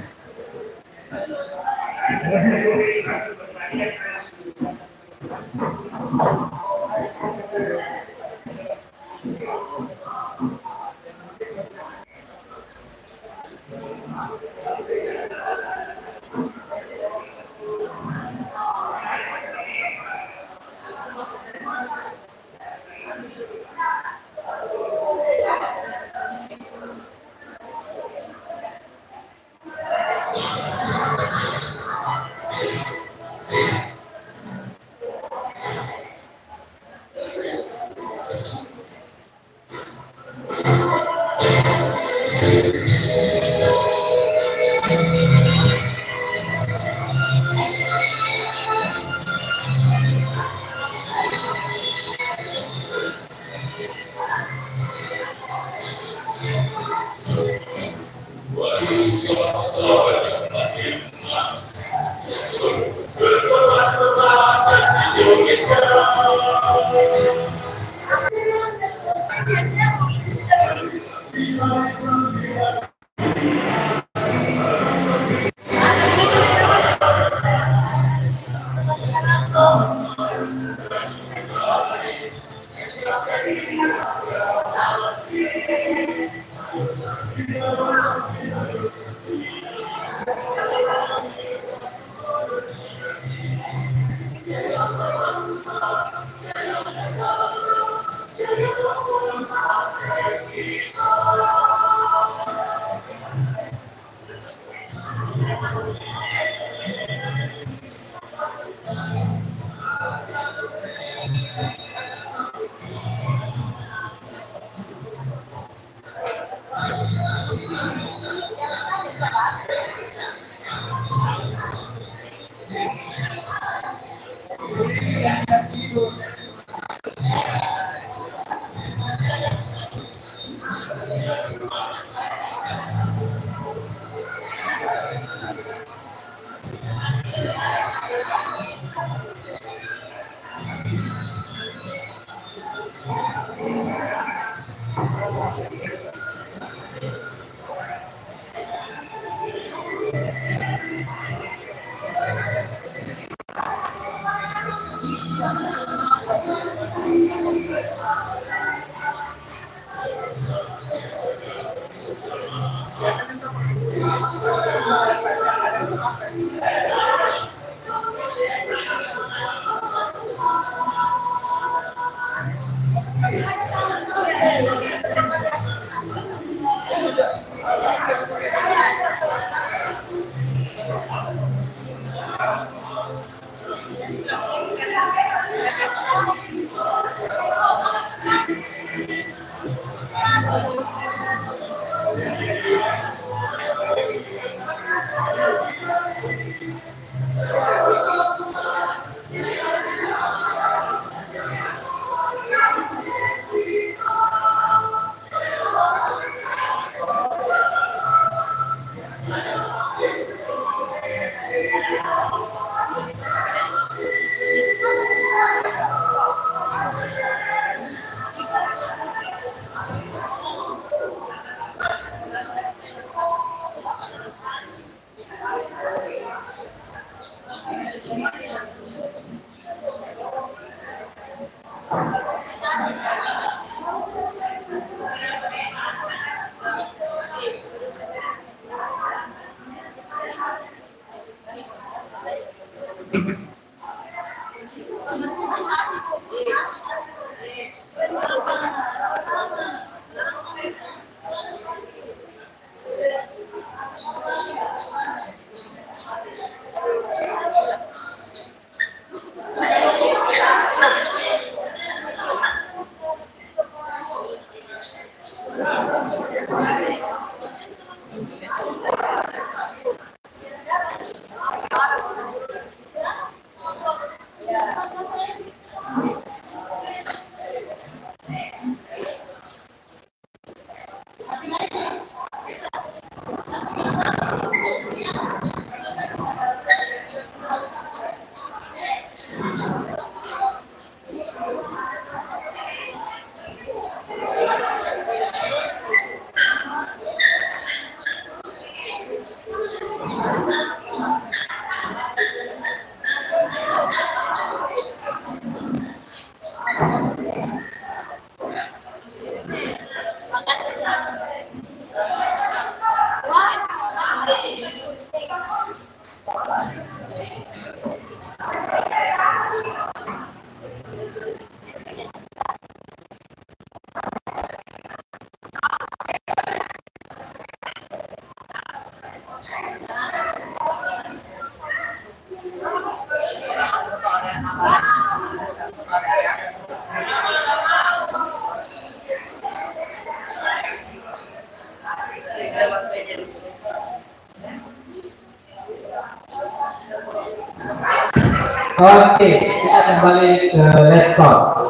Oke, kita kembali ke laptop.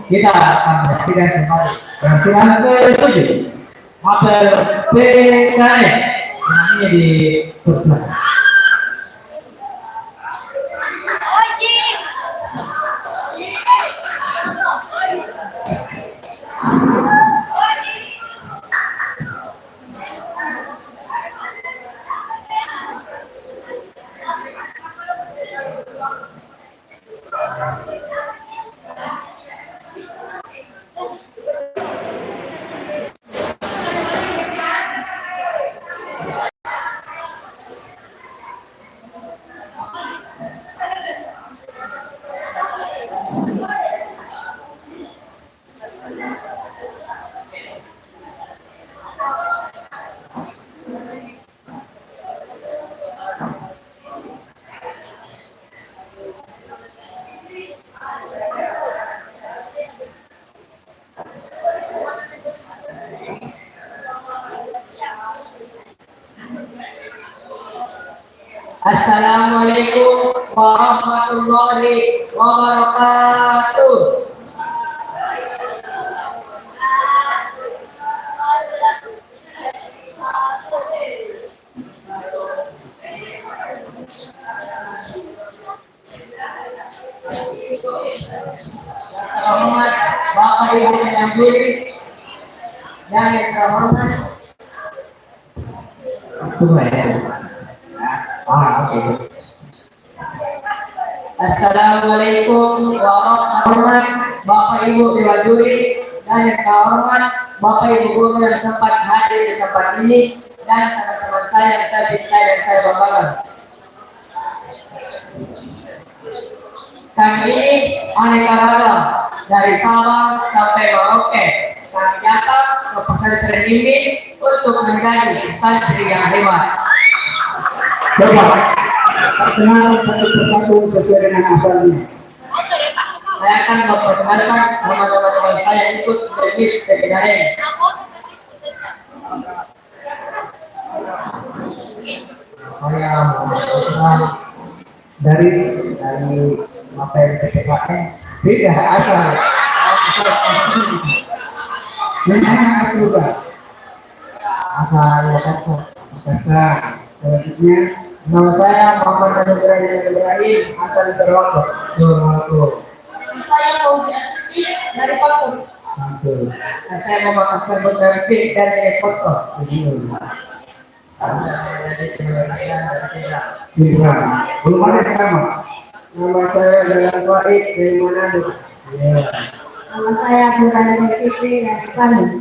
Kita akan menyaksikan kembali penampilan ke-7 mapel PKN ini di kursus. Assalamualaikum warahmatullahi wabarakatuh. Terhormat Bapak Ibu yang mulia dan yang terhormat. Tunggu ya. Oke. Assalamualaikum warahmatullahi wabarakatuh. Bapak Ibu diwajuri dan yang terhormat Bapak Ibu guru yang sempat hadir di tempat ini dan teman-teman saya yang saya cintai dan saya banggakan. Kami ini aneka ragam dari Sabang sampai Merauke. Kami datang ke pesantren ini untuk menjadi santri yang hebat. Coba, perkenalan satu persatu sesuai dengan asalnya. Saya akan memperkenalkan teman-teman saya yang ikut dari PKN. Saya Muhammad dari mapel PKN. Beda asal. Memang asal juga. Asal Makassar. Selanjutnya, Nama saya Muhammad Ibrahim asal Surabaya. Saya Fauzi Asfi dari Paku. Mantul. Dan saya memakamkan Bukti dari Eksporto. Gibran, belum ada yang sama. Nama saya adalah Faid dari Manado. Nama saya Bukan Fitri dari Bandung.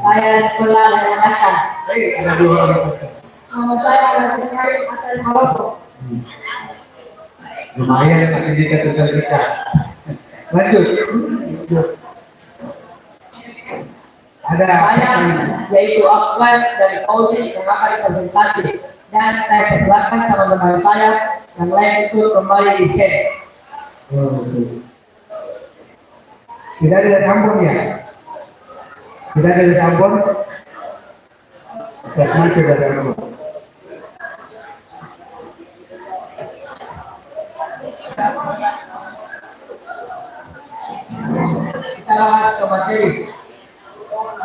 Saya sekolah dari Makassar. Ada dua orang. Nama saya Nasir asal Maroko. Lumayan tapi dia kita. Lanjut. Ada Saya yaitu Akbar dari Fauzi yang akan presentasi dan saya persilakan teman-teman saya yang lain itu kembali di set. Tidak ada dari Ambon ya? Tidak ada dari Ambon? Saya masih dari Ambon. Kita bahas ke materi.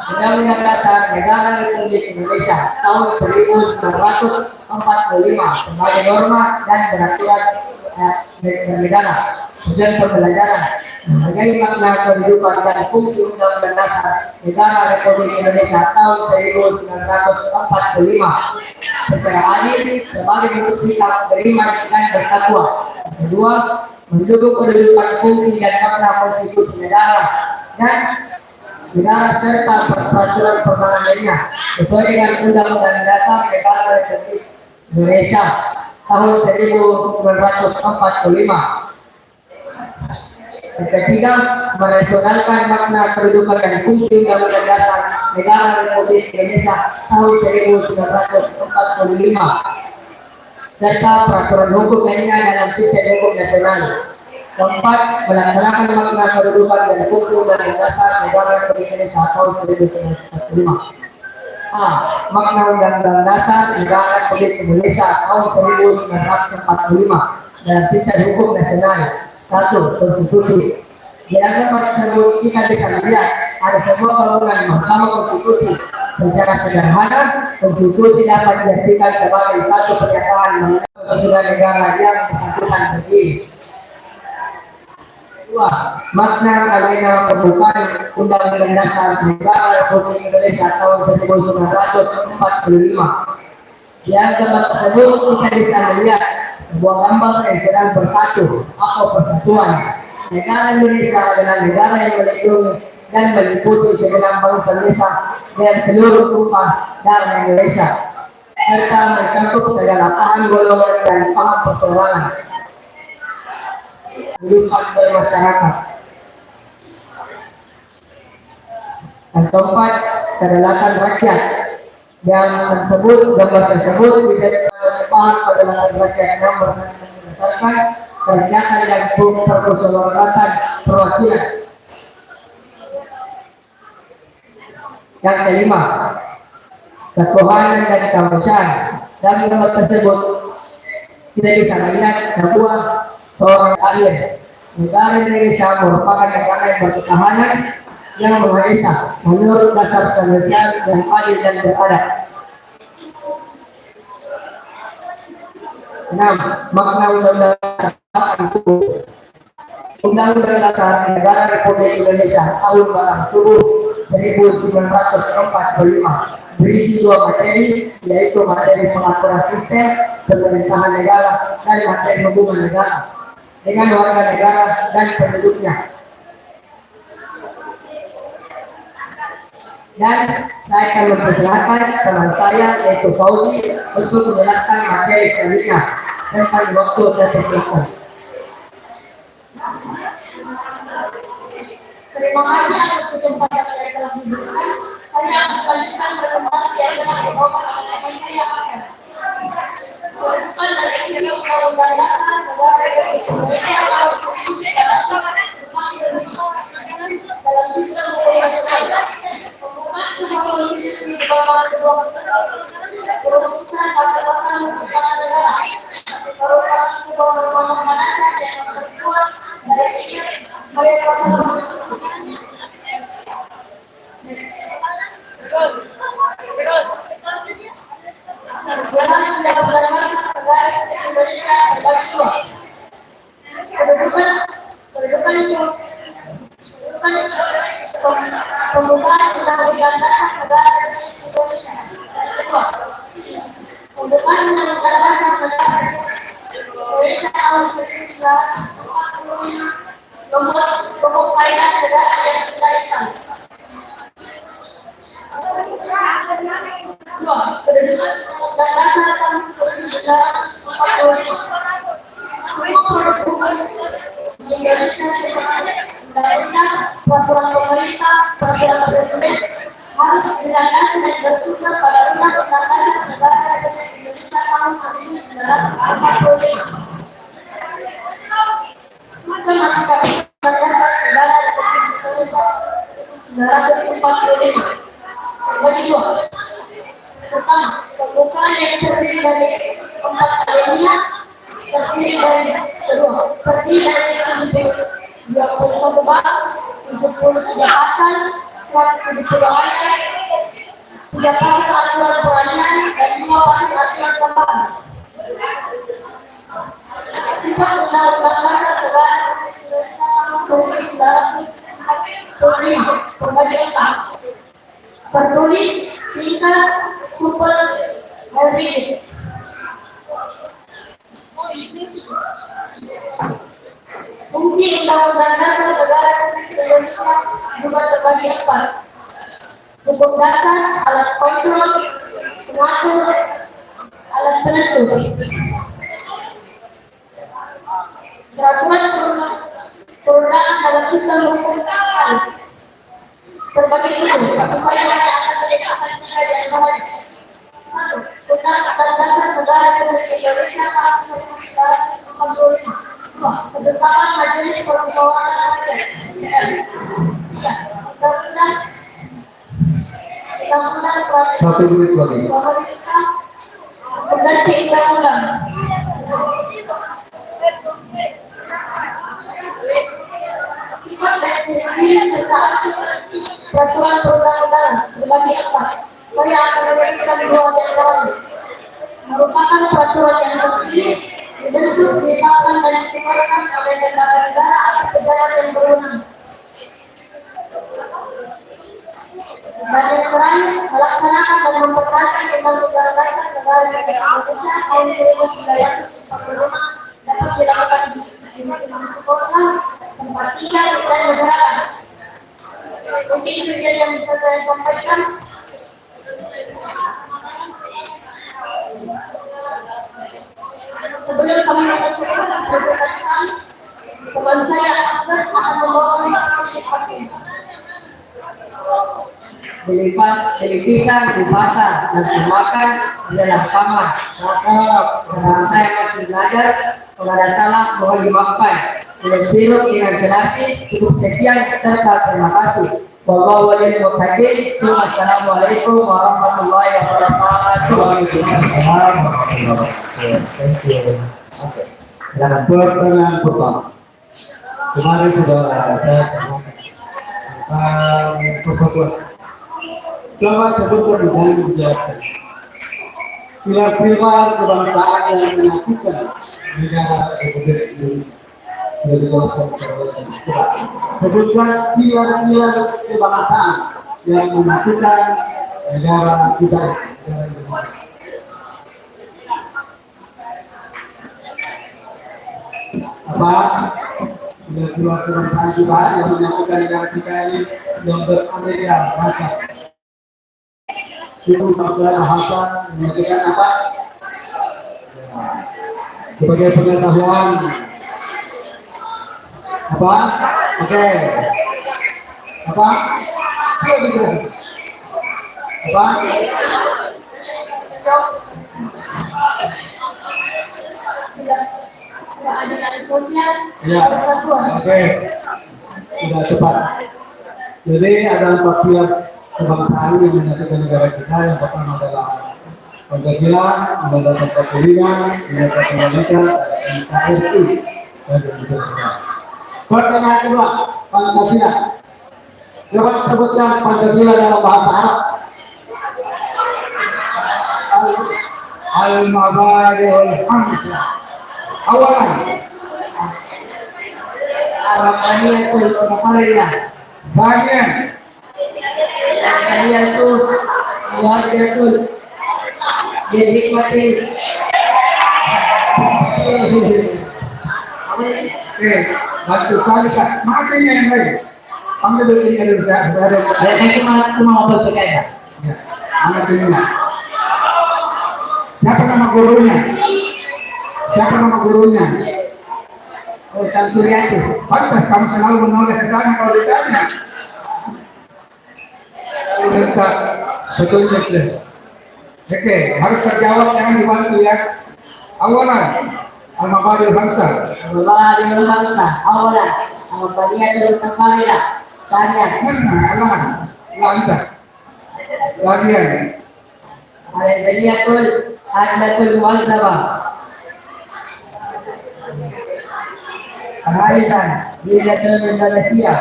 Undang-Undang Dasar Negara Republik Indonesia tahun 1945 sebagai norma dan peraturan bernegara dan pembelajaran sebagai makna kehidupan dan fungsi Undang-Undang Dasar Negara Republik Indonesia tahun 1945 secara adil sebagai bentuk sikap beriman dan bertakwa. Kedua, mendukung kedudukan fungsi dan makna konstitusi negara dan negara serta peraturan perundangan lainnya sesuai dengan Undang-Undang Dasar Negara Republik Indonesia tahun 1945. Yang ketiga, menasionalkan makna kedudukan dan fungsi Undang-Undang Dasar Negara Republik Indonesia tahun 1945 serta peraturan hukum lainnya dalam sistem hukum nasional. Keempat, melaksanakan makna kedudukan dan fungsi Undang-Undang Dasar Negara Republik Indonesia tahun 1945. A. Makna Undang-Undang Dasar Negara Republik Indonesia tahun 1945 dan sistem hukum nasional. Satu, konstitusi. Di agama tersebut kita bisa melihat ada sebuah bangunan Mahkamah Konstitusi. Secara sederhana, konstitusi dapat dijadikan sebagai satu pernyataan mengenai kesudahan negara yang bersangkutan berdiri. Kedua, makna agenda pembukaan Undang-Undang Dasar Negara Republik Indonesia tahun 1945. Di agama tersebut kita bisa melihat sebuah gambar yang sedang bersatu atau persatuan. Negara Indonesia adalah negara yang melindungi dan meliputi segenap bangsa Indonesia dan seluruh tumpah darah Indonesia, serta mencakup segala paham golongan dan paham persoalan kehidupan bermasyarakat. Dan keempat, kedaulatan rakyat. Yang tersebut, gambar tersebut bisa dipahami kedaulatan rakyat yang berdasarkan kebijakan dan permusyawaratan perwakilan. Yang kelima, ketuhanan dan kemanusiaan. Dalam gambar tersebut kita bisa melihat seorang akhir. Negara Indonesia merupakan negara yang berketahanan yang Maha Esa menurut dasar kemanusiaan yang adil dan beradab. 6. Makna Undang-Undang Dasar itu Undang-Undang Dasar Negara Republik Indonesia tahun 1945 berisi dua materi, yaitu materi pengaturan sistem pemerintahan negara dan materi hubungan negara dengan warga negara dan penduduknya. Dan saya akan mempersilahkan teman saya yaitu Fauzi untuk menjelaskan materi selanjutnya. Dan pada waktu saya persilahkan. Terima kasih atas kesempatan saya telah diberikan. Saya akan melanjutkan presentasi yang telah dibawa oleh saya akan. Kewajiban dari sisi Undang-Undang Dasar Negara Republik Indonesia tahun 1945 dalam sistem hukum nasional. Pembukaan sebuah konstitusi berupa sebuah perumusan pasal-pasal hukum tata negara merupakan sebuah norma dasar yang terbuat dari pasal-pasal. Dalam Undang-Undang Dasar Negara Indonesia terbagi dua. Pembukaan Undang-Undang Dasar Negara Indonesia. Kedua, pembukaan Undang-Undang Dasar Negara Indonesia tahun 1945 membuat pokok kaidah negara yang dikaitan. Dua, kedudukan Undang-Undang Dasar tahun 1945. Semua produk hukum di Indonesia seperti undang-undang, peraturan pemerintah, peraturan presiden harus dilandasi dan bersumber pada Undang-Undang Dasar Negara Republik Indonesia tahun 1945. Maka Undang-Undang Dasar Negara Republik Indonesia 1945 terbagi dua. Pertama, pembukaan yang terdiri dari 4 alinea, terdiri dari 21 bab, 73 pasal, 170 ayat, 3 pasal aturan peradilan, dan 2 pasal aturan tambahan. Sifat Undang-Undang Dasar Negara Indonesia tahun 1945 terbagi 4. Tertulis, singkat, super, dan rigid. Fungsi Undang-Undang Dasar Negara Republik Indonesia juga terbagi 4. Hukum dasar, alat kontrol, pengatur, alat penentu. Peraturan perundangan dalam sistem hukum terbagi 7. Saya akan menjelaskan 3 di antaranya. 1. Undang-Undang Dasar Negara Republik Indonesia tahun 1945. 2. Ketetapan Majelis Permusyawaratan Rakyat (MPR). 3. Undang-Undang Pemerintah pengganti undang-undang. merupakan peraturan yang tertulis, dibentuk, ditetapkan dan dikeluarkan oleh negara-negara atau pejabat yang berwenang. Dan yang terakhir, melaksanakan dan mempertahankan Undang-Undang Dasar Negara Republik Indonesia tahun 1945 dapat dilakukan di sekolah, tempat tinggal, dan masyarakat. Mungkin sekian yang bisa saya sampaikan. Sebelum kami melanjutkan presentasi, teman saya akan membawakan sedikit beli pisang di pasar dan dimakan adalah paman. Maka saya masih belajar, kalau ada salah mohon dimaafkan. Dengan sirup dengan jelasi cukup sekian serta terima kasih. Wassalamualaikum warahmatullahi wabarakatuh. Silakan pertanyaan pertama. Kemarin sudah saya tentang persatuan. Coba sebutkan dengan biasa. Pilar-pilar kebangsaan yang menyatukan negara Republik Indonesia. Sebutkan pilar-pilar kebangsaan yang menyatukan negara kita. Apa? Pilar-pilar kebangsaan kita yang menyatukan negara kita ini yang beraneka ragam. Itu masalah bahasa menyatukan apa? Sebagai pengetahuan apa? Oke. Apa? Apa? Keadilan sosial, Ya. persatuan. Oke. Sudah cepat. Jadi ada 4 pilar kebangsaan yang menyatukan negara kita. Yang pertama adalah Pancasila, Undang-Undang Dasar 45, Undang-Undang Kemerdekaan, NKRI, dan Indonesia. Pertanyaan kedua, Pancasila. Coba sebutkan Pancasila dalam bahasa Arab. Al-Mabadi'ul Hamsah. Awalan, Arabaniyatul Qahariyah. bagian, Arabaniyatul Muwahhidatul bil hikmati. bantu kali Kak. Makanya yang baik. Ambil dulu ini dulu. Cuma berkaitan. Ya, mana sininya? Siapa nama gurunya? Siapa nama gurunya? Oh, Samsuriati. Pantas kamu selalu menoleh ke sana kalau ditanya. Minta petunjuk deh. Oke, harus terjawab, jangan dibantu ya. Awalan, al-mabadi'ul hamsah. Al-Mabadi'ul Hamsah. Awalan, Arabaniyatul Qahariyah. Saniyan, Mana? Lantas. Bagian. Al-Baniyatul Adlatul Muwazzabah. Thalithan, Dilatul Indonesia.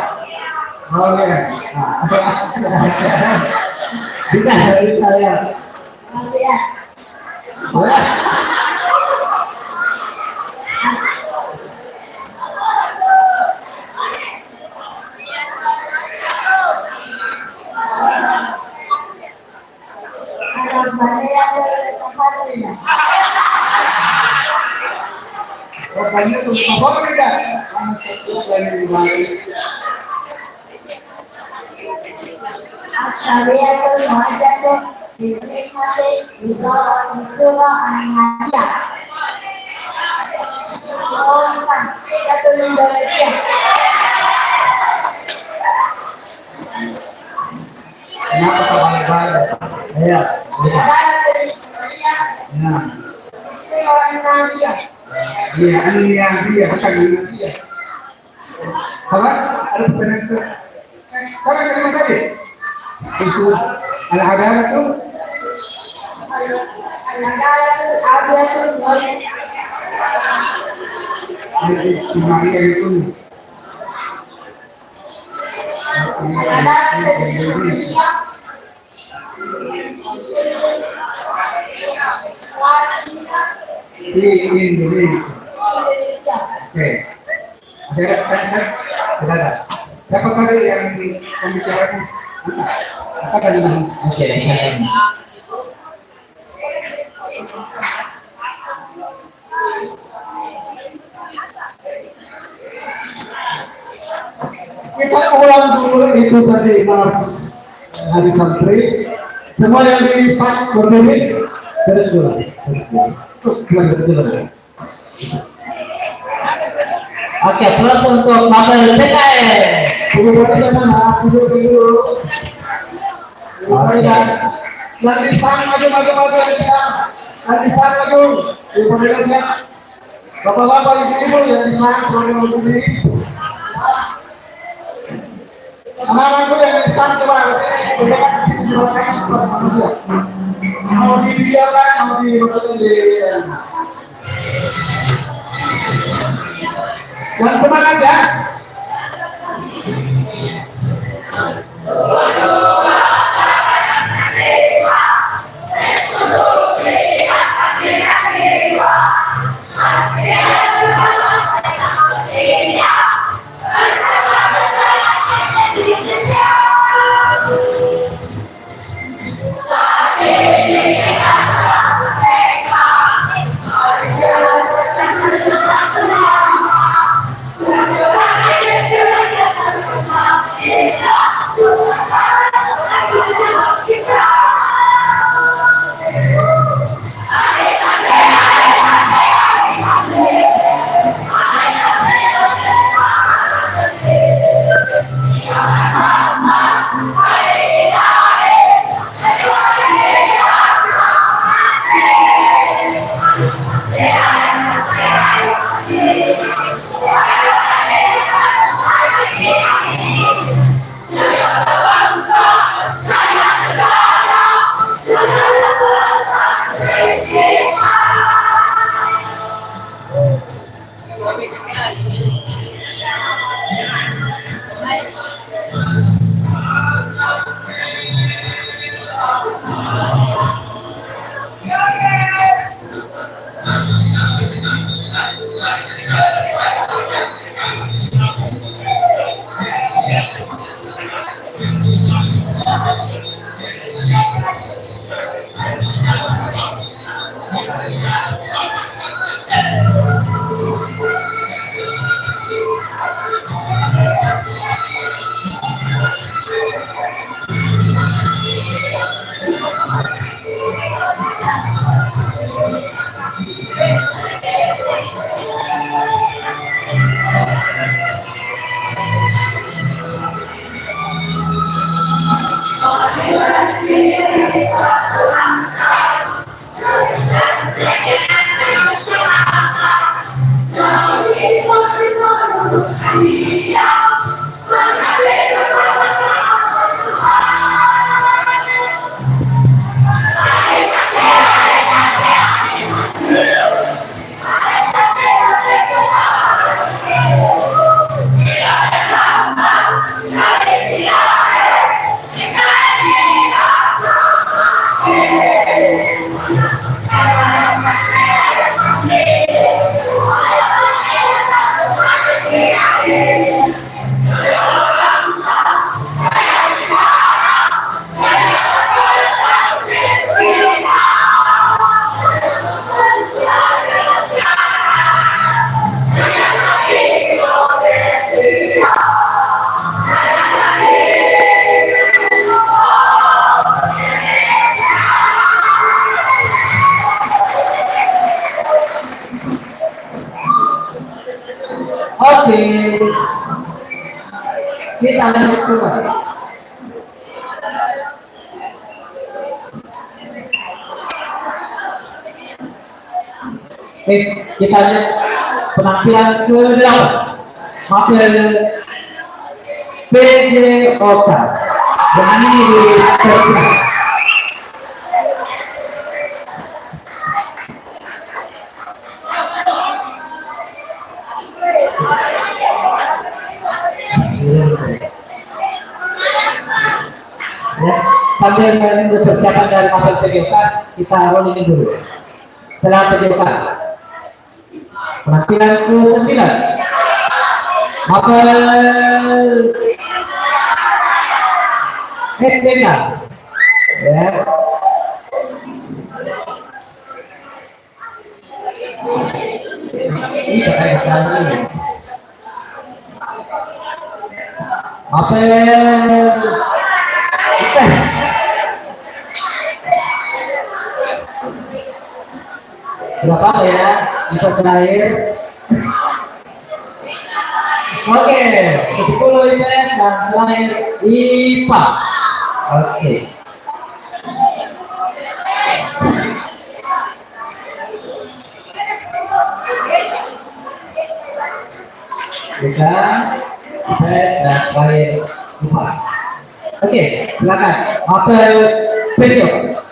Bagian. Bisa dari saya. Pokoknya tuh apa tidak? Satu dari dibalik. Asaliyatul muwahhidatul bil hikmati surah An-Nahl. Asaliyatul Indonesia. Kenapa terbalik-balik? Ya. Asaliyatul Indonesia. Nah, Surah An-Nahl. dia bukan dia. Kalau ada pertanyaan, kalau kalimat tadi, isu al-adalah itu, Al-Adalatul Adilatul Muwahhidah. itu semuanya itu. Adalatul Indonesia. Wajib Indonesia. Indonesia. Oke. Saya tidak ada. Siapa tadi yang pembicaranya? Apa tadi? Oke, Kita ulang dulu itu tadi Mas Hari Santri. Semua yang di berdiri. betul. Oke, plus untuk mapel PKN. Duduk mana? Duduk. Yang di sana maju. Yang di sana maju. Bapak-bapak ibu yang di sana semuanya berdiri. Anak-anakku yang di sana coba mau dibiarkan, mau dimasukin di yang semangat ya. Oke, kita lanjut keluar. Kita lihat penampilan ke-8 mapel PJOK dan ini di Persia. Sambil menunggu persiapan dari mapel PJOK, kita rolling dulu. Setelah PJOK, Penampilan ke-9. Apel SBK. Ya. Ini terkait dengan ini. Apel berapa ya untuk terakhir? Oke, ke-10 IPS dan terakhir IPA. Oke. Kita IPS dan terakhir IPA. Oke, silakan. Apel besok.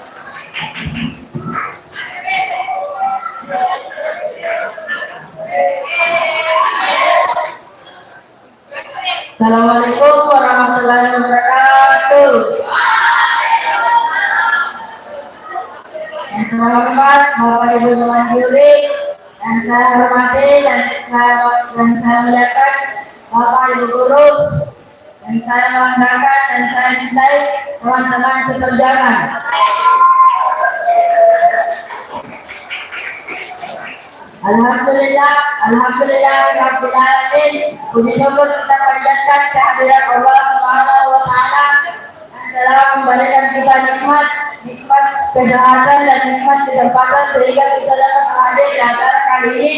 Assalamualaikum warahmatullahi wabarakatuh. Yang saya hormat Bapak Ibu Dewan Juri, yang saya hormati dan saya muliakan Bapak Ibu Guru, yang saya banggakan dan saya cintai teman-teman seperjuangan. Alhamdulillah, Rabbil Alamin. Puji syukur kita panjatkan kehadiran Allah Subhanahu wa Ta'ala yang telah memberikan kita nikmat kesehatan dan nikmat kesempatan sehingga kita dapat hadir di acara kali ini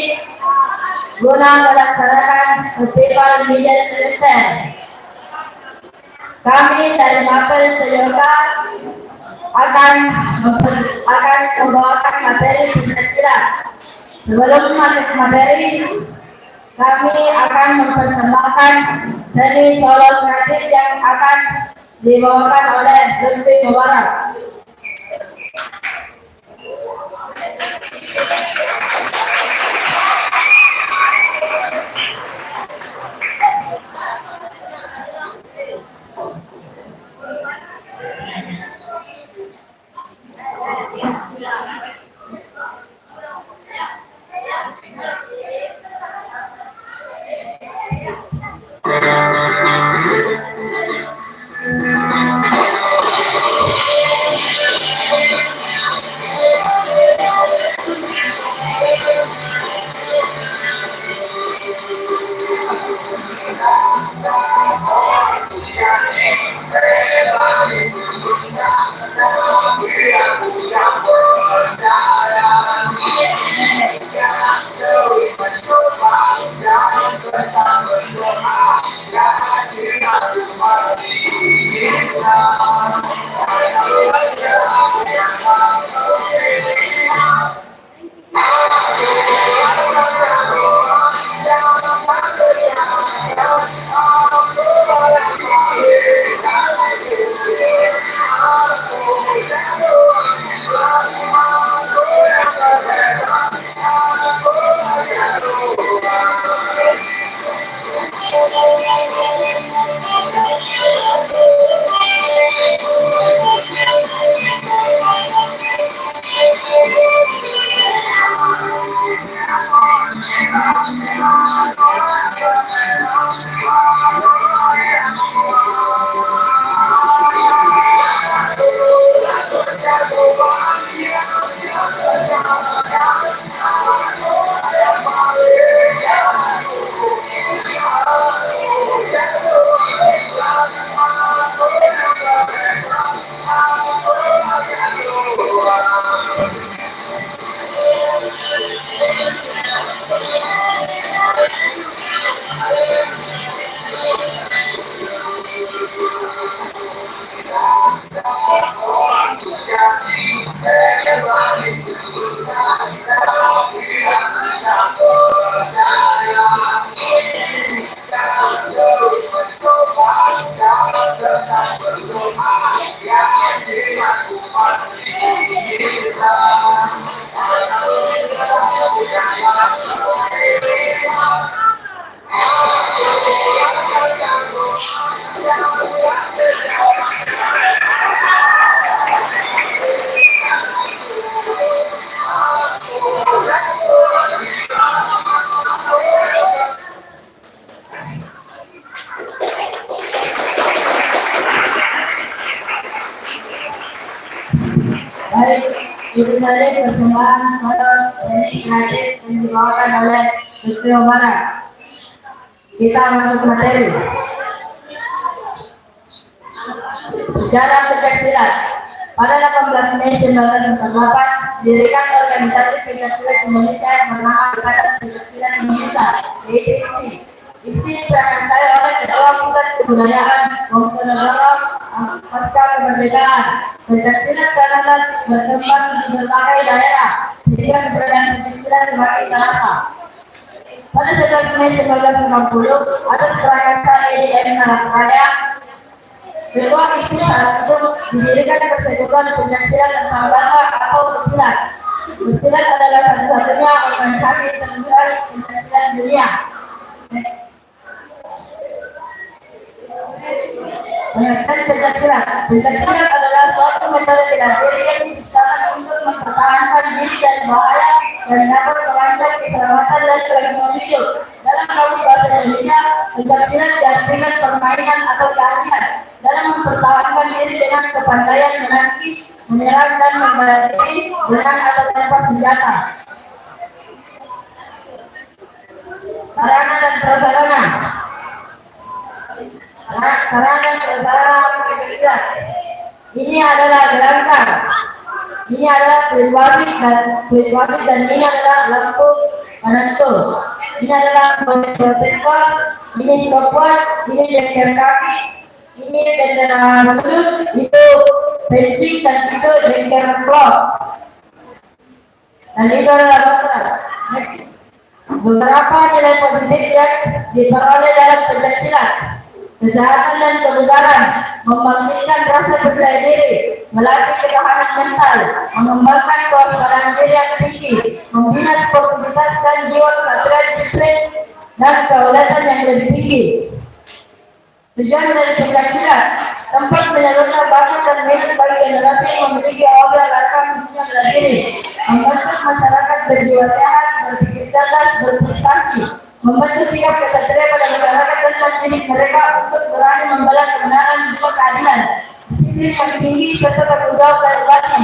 guna melaksanakan festival Milen Kristen. Kami dari Mapel Toyota akan membawakan materi Pancasila. Sebelum masuk materi, kami akan mempersembahkan seni solo kreatif yang akan dibawakan oleh Lutfi Mubarak. Itu dari persembahan Solos ini kredit yang dibawakan oleh Dr. Barat. Kita masuk materi. Sejarah pencaksilat. Pada 18 Mei 1948 didirikan organisasi pencaksilat Indonesia yang bernama Ikatan Pencaksilat Indonesia yaitu IPSI. IPSI diprakarsai oleh Ketua Pusat Kebudayaan Bangsa Negara pasca kemerdekaan. Pencaksilat Kanada berkembang di berbagai daerah sehingga keberadaan pencaksilat semakin terasa. Pada 11 Mei 1960 atas prakarsa EDM Narapraya Ketua IPSI saat itu didirikan Persekutuan Pencaksilat Tentang Bahasa atau Persilat. Persilat adalah satu-satunya organisasi internasional pencaksilat dunia. Pengertian pencaksilat. Pencaksilat adalah suatu metode bela diri yang diciptakan untuk mempertahankan diri dari bahaya dan dapat merangsang keselamatan dan kelangsungan hidup. Dalam kamus bahasa Indonesia, pencaksilat diartikan permainan atau keahlian dalam mempertahankan diri dengan kepandaian menangkis, menyerang dan membela diri dengan atau tanpa senjata. Sarana dan prasarana. Sarana dan prasarana pencaksilat. Ini adalah gelanggang, ini adalah persuasif dan ini adalah lampu penentu. Ini adalah protektor, ini stopwatch, ini jengkel kaki, ini bendera sudut, itu bensin dan itu jengkel clock. Dan itu adalah matras. Next. Beberapa nilai positif yang diperoleh dalam pencaksilat. Kesehatan dan kebugaran, membangkitkan rasa percaya diri, melatih ketahanan mental, mengembangkan kewaspadaan diri yang tinggi, membina sportivitas dan jiwa kesatria disiplin dan keulatan yang lebih tinggi. Tujuan dari pencaksilat, tempat menyalurkan bakat dan minat bagi generasi yang memiliki obral akan khususnya bela diri, membentuk masyarakat berjiwa sehat, berpikir cerdas, berprestasi, membentuk sikap kesatria pada masyarakat dan mendidik mereka untuk berani membela kebenaran dan keadilan, disiplin yang tinggi serta tanggung jawab dan batin,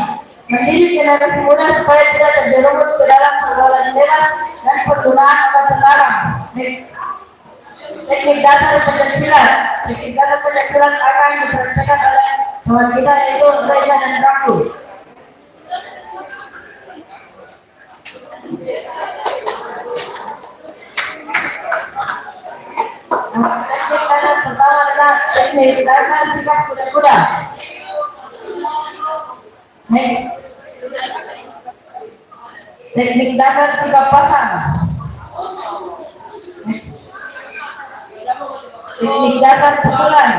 mendidik generasi muda supaya tidak terjerumus ke dalam pergaulan bebas dan penggunaan obat terlarang. Next. Teknik dasar pencaksilat. Teknik dasar pencaksilat akan dipraktikkan oleh teman kita yaitu Reza dan Raku. Teknik dasar pertama adalah teknik dasar sikap kuda-kuda. Next. Teknik dasar sikap pasang. Next. Teknik dasar pukulan.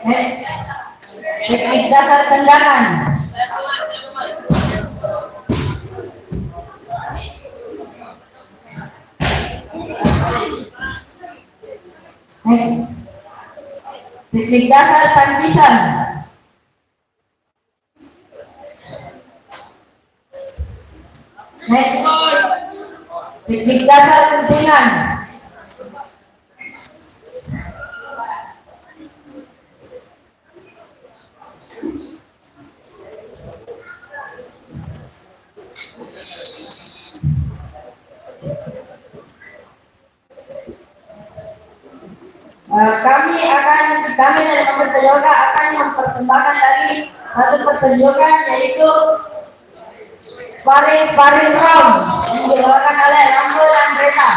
Next. Teknik dasar tendangan. Next. Teknik dasar tangkisan. Next. Teknik dasar pentingan. Kami dari pemerintah yoga akan mempersembahkan lagi satu pertunjukan yaitu sparring round yang dibawakan oleh Rambo dan Reza.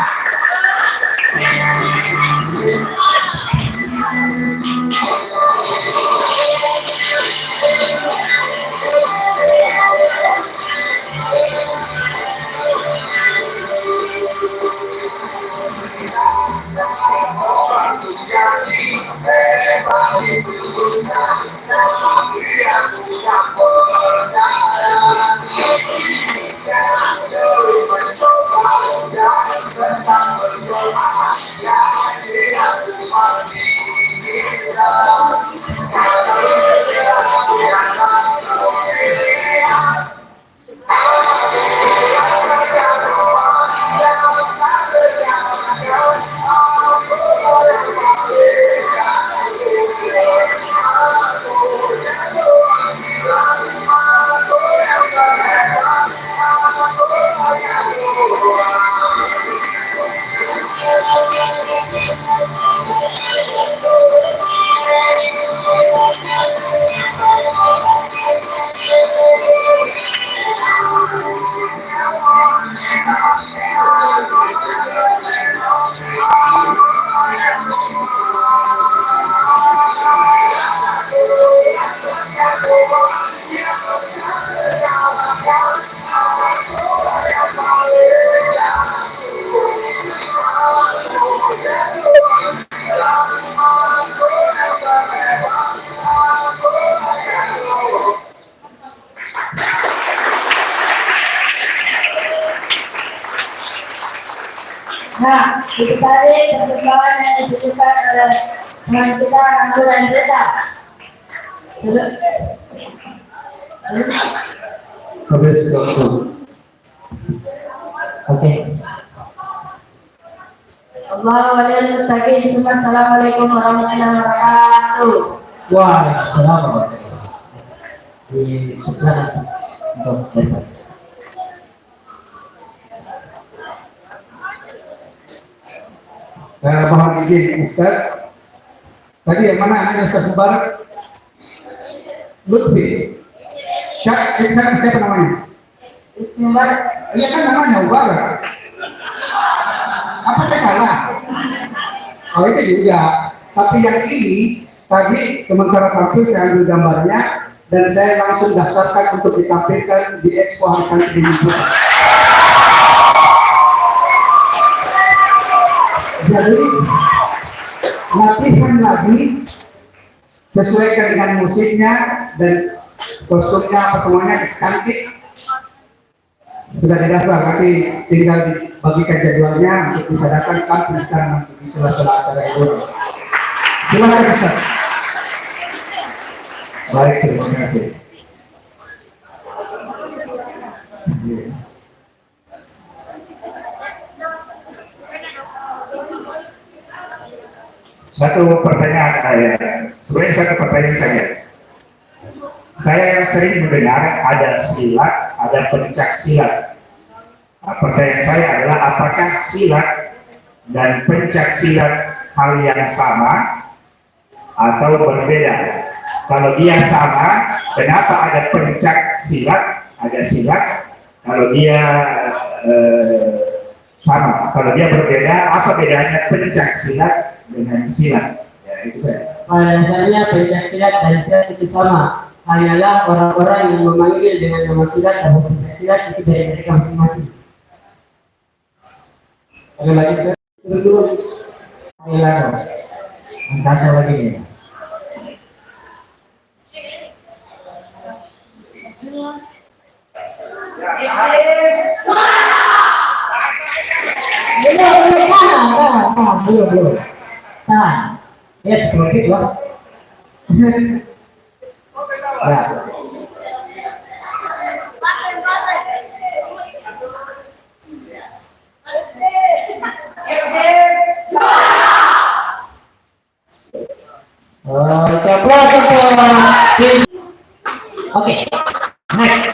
Nah, itu tadi perkembangan yang ditunjukkan oleh teman kita Nanggur Andreta. Habis waktu. Oke. Allah waliyul muttaqin. Assalamualaikum warahmatullahi wabarakatuh. Waalaikumsalam warahmatullahi wabarakatuh. Silakan untuk bertanya. Mohon izin Ustaz. Tadi yang mana namanya Ustaz Mubarak? Lutfi. Siapa namanya? Mubarak. Iya kan namanya Mubarak. Apa saya salah? Oh itu juga. Tapi yang ini tadi sementara tampil saya ambil gambarnya dan saya langsung daftarkan untuk ditampilkan di Expo Hari Santri di Bogor. Jadi latihan lagi sesuaikan dengan musiknya dan kostumnya apa semuanya cantik sudah didaftar, nanti tinggal dibagikan jadwalnya untuk bisa datang tampil di sana nanti di sela-sela acara itu. Silakan Ustaz. Baik, terima kasih. Satu pertanyaan sebenarnya satu pertanyaan saja. Saya yang sering mendengar ada silat, ada pencak silat. Nah, pertanyaan saya adalah apakah silat dan pencak silat hal yang sama atau berbeda? Kalau dia sama, kenapa ada pencak silat, ada silat? Kalau dia sama, kalau dia berbeda, apa bedanya pencak silat dengan silat? Ya, itu saya. Pada dasarnya pencak silat dan silat itu sama. Hanyalah orang-orang yang memanggil dengan nama silat atau pencak silat itu dari mereka masing-masing. Ada lagi Ustaz? Dulu. Ayo lagi. Angkat lagi. Belum. Nah, yes, sedikit lah. Ya. Oke, next.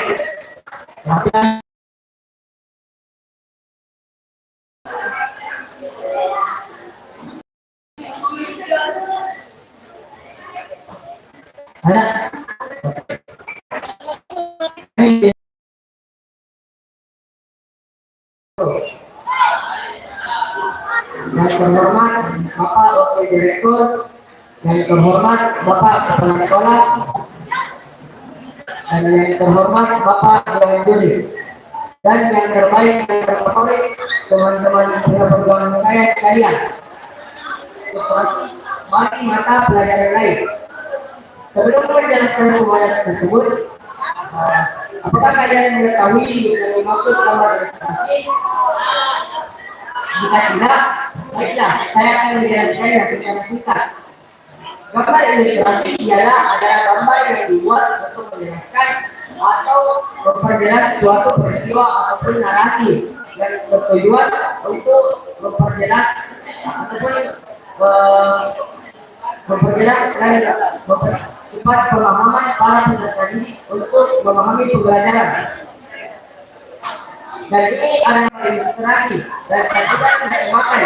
Ada. Yang terhormat Bapak Wakil Direktur, yang terhormat Bapak Kepala Sekolah, dan yang terhormat Bapak Dewan Juri, dan yang terbaik dan terfavorit teman-teman pergaulan saya sekalian. Mari mata pelajaran lain. Sebelum menjelaskan semuanya tersebut, apakah kalian mengetahui mengenai maksud gambar ilustrasi? Jika tidak, baiklah, saya akan menjelaskannya secara singkat. Gambar ilustrasi adalah gambar yang dibuat untuk menjelaskan atau memperjelas suatu peristiwa ataupun narasi yang bertujuan untuk memperjelas ataupun memperjelas dan mempercepat pemahaman para peserta didik untuk memahami pembelajaran. Dan ini adalah ilustrasi dan tidak memakai.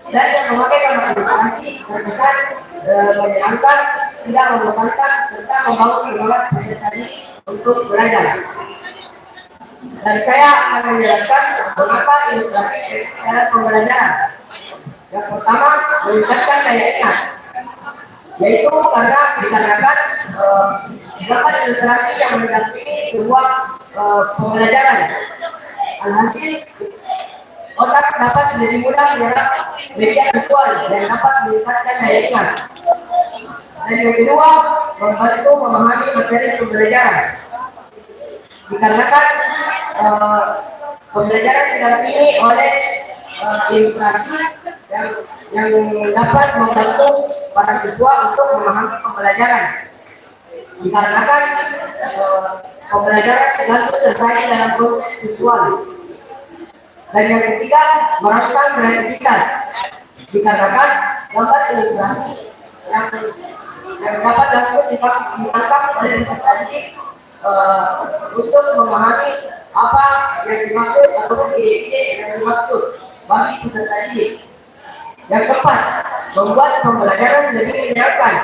Dan yang memakai gambar ilustrasi terkesan menyenangkan, tidak membosankan, serta membawa semangat peserta didik untuk belajar. Dan saya akan menjelaskan mengapa ilustrasi dalam pembelajaran. Yang pertama, meningkatkan daya ingat, yaitu karena dikarenakan gambar ilustrasi yang mendampingi sebuah pembelajaran. Alhasil, otak dapat lebih mudah menyerap media visual dan dapat meningkatkan daya ingat. Dan yang kedua, membantu memahami materi pembelajaran. Dikarenakan pembelajaran didampingi oleh ilustrasi yang dapat membantu para siswa untuk memahami pembelajaran. Dikarenakan pembelajaran tergantung tersaji dalam proses visual. Dan yang ketiga, merangsang kreativitas. Dikarenakan gambar ilustrasi yang dapat langsung ditangkap oleh peserta didik untuk memahami apa yang dimaksud ataupun ide-ide yang dimaksud bagi peserta didik. Yang keempat, membuat pembelajaran lebih menyenangkan.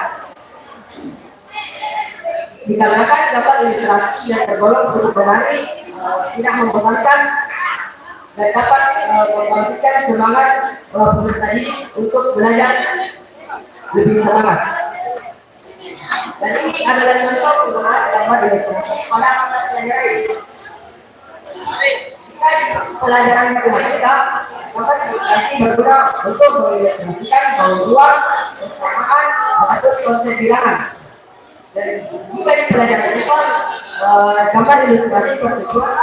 Dikarenakan gambar ilustrasi yang tergolong cukup menarik, tidak membosankan, dan dapat membangkitkan semangat peserta didik untuk belajar lebih semangat. Dan ini adalah contoh penggunaan gambar ilustrasi pada mata pelajaran. Jika pelajaran matematika, maka ilustrasi berguna untuk mengilustrasikan ruang, persamaan, atau konsep bilangan. Dan jika di pelajaran IPA, gambar ilustrasi bertujuan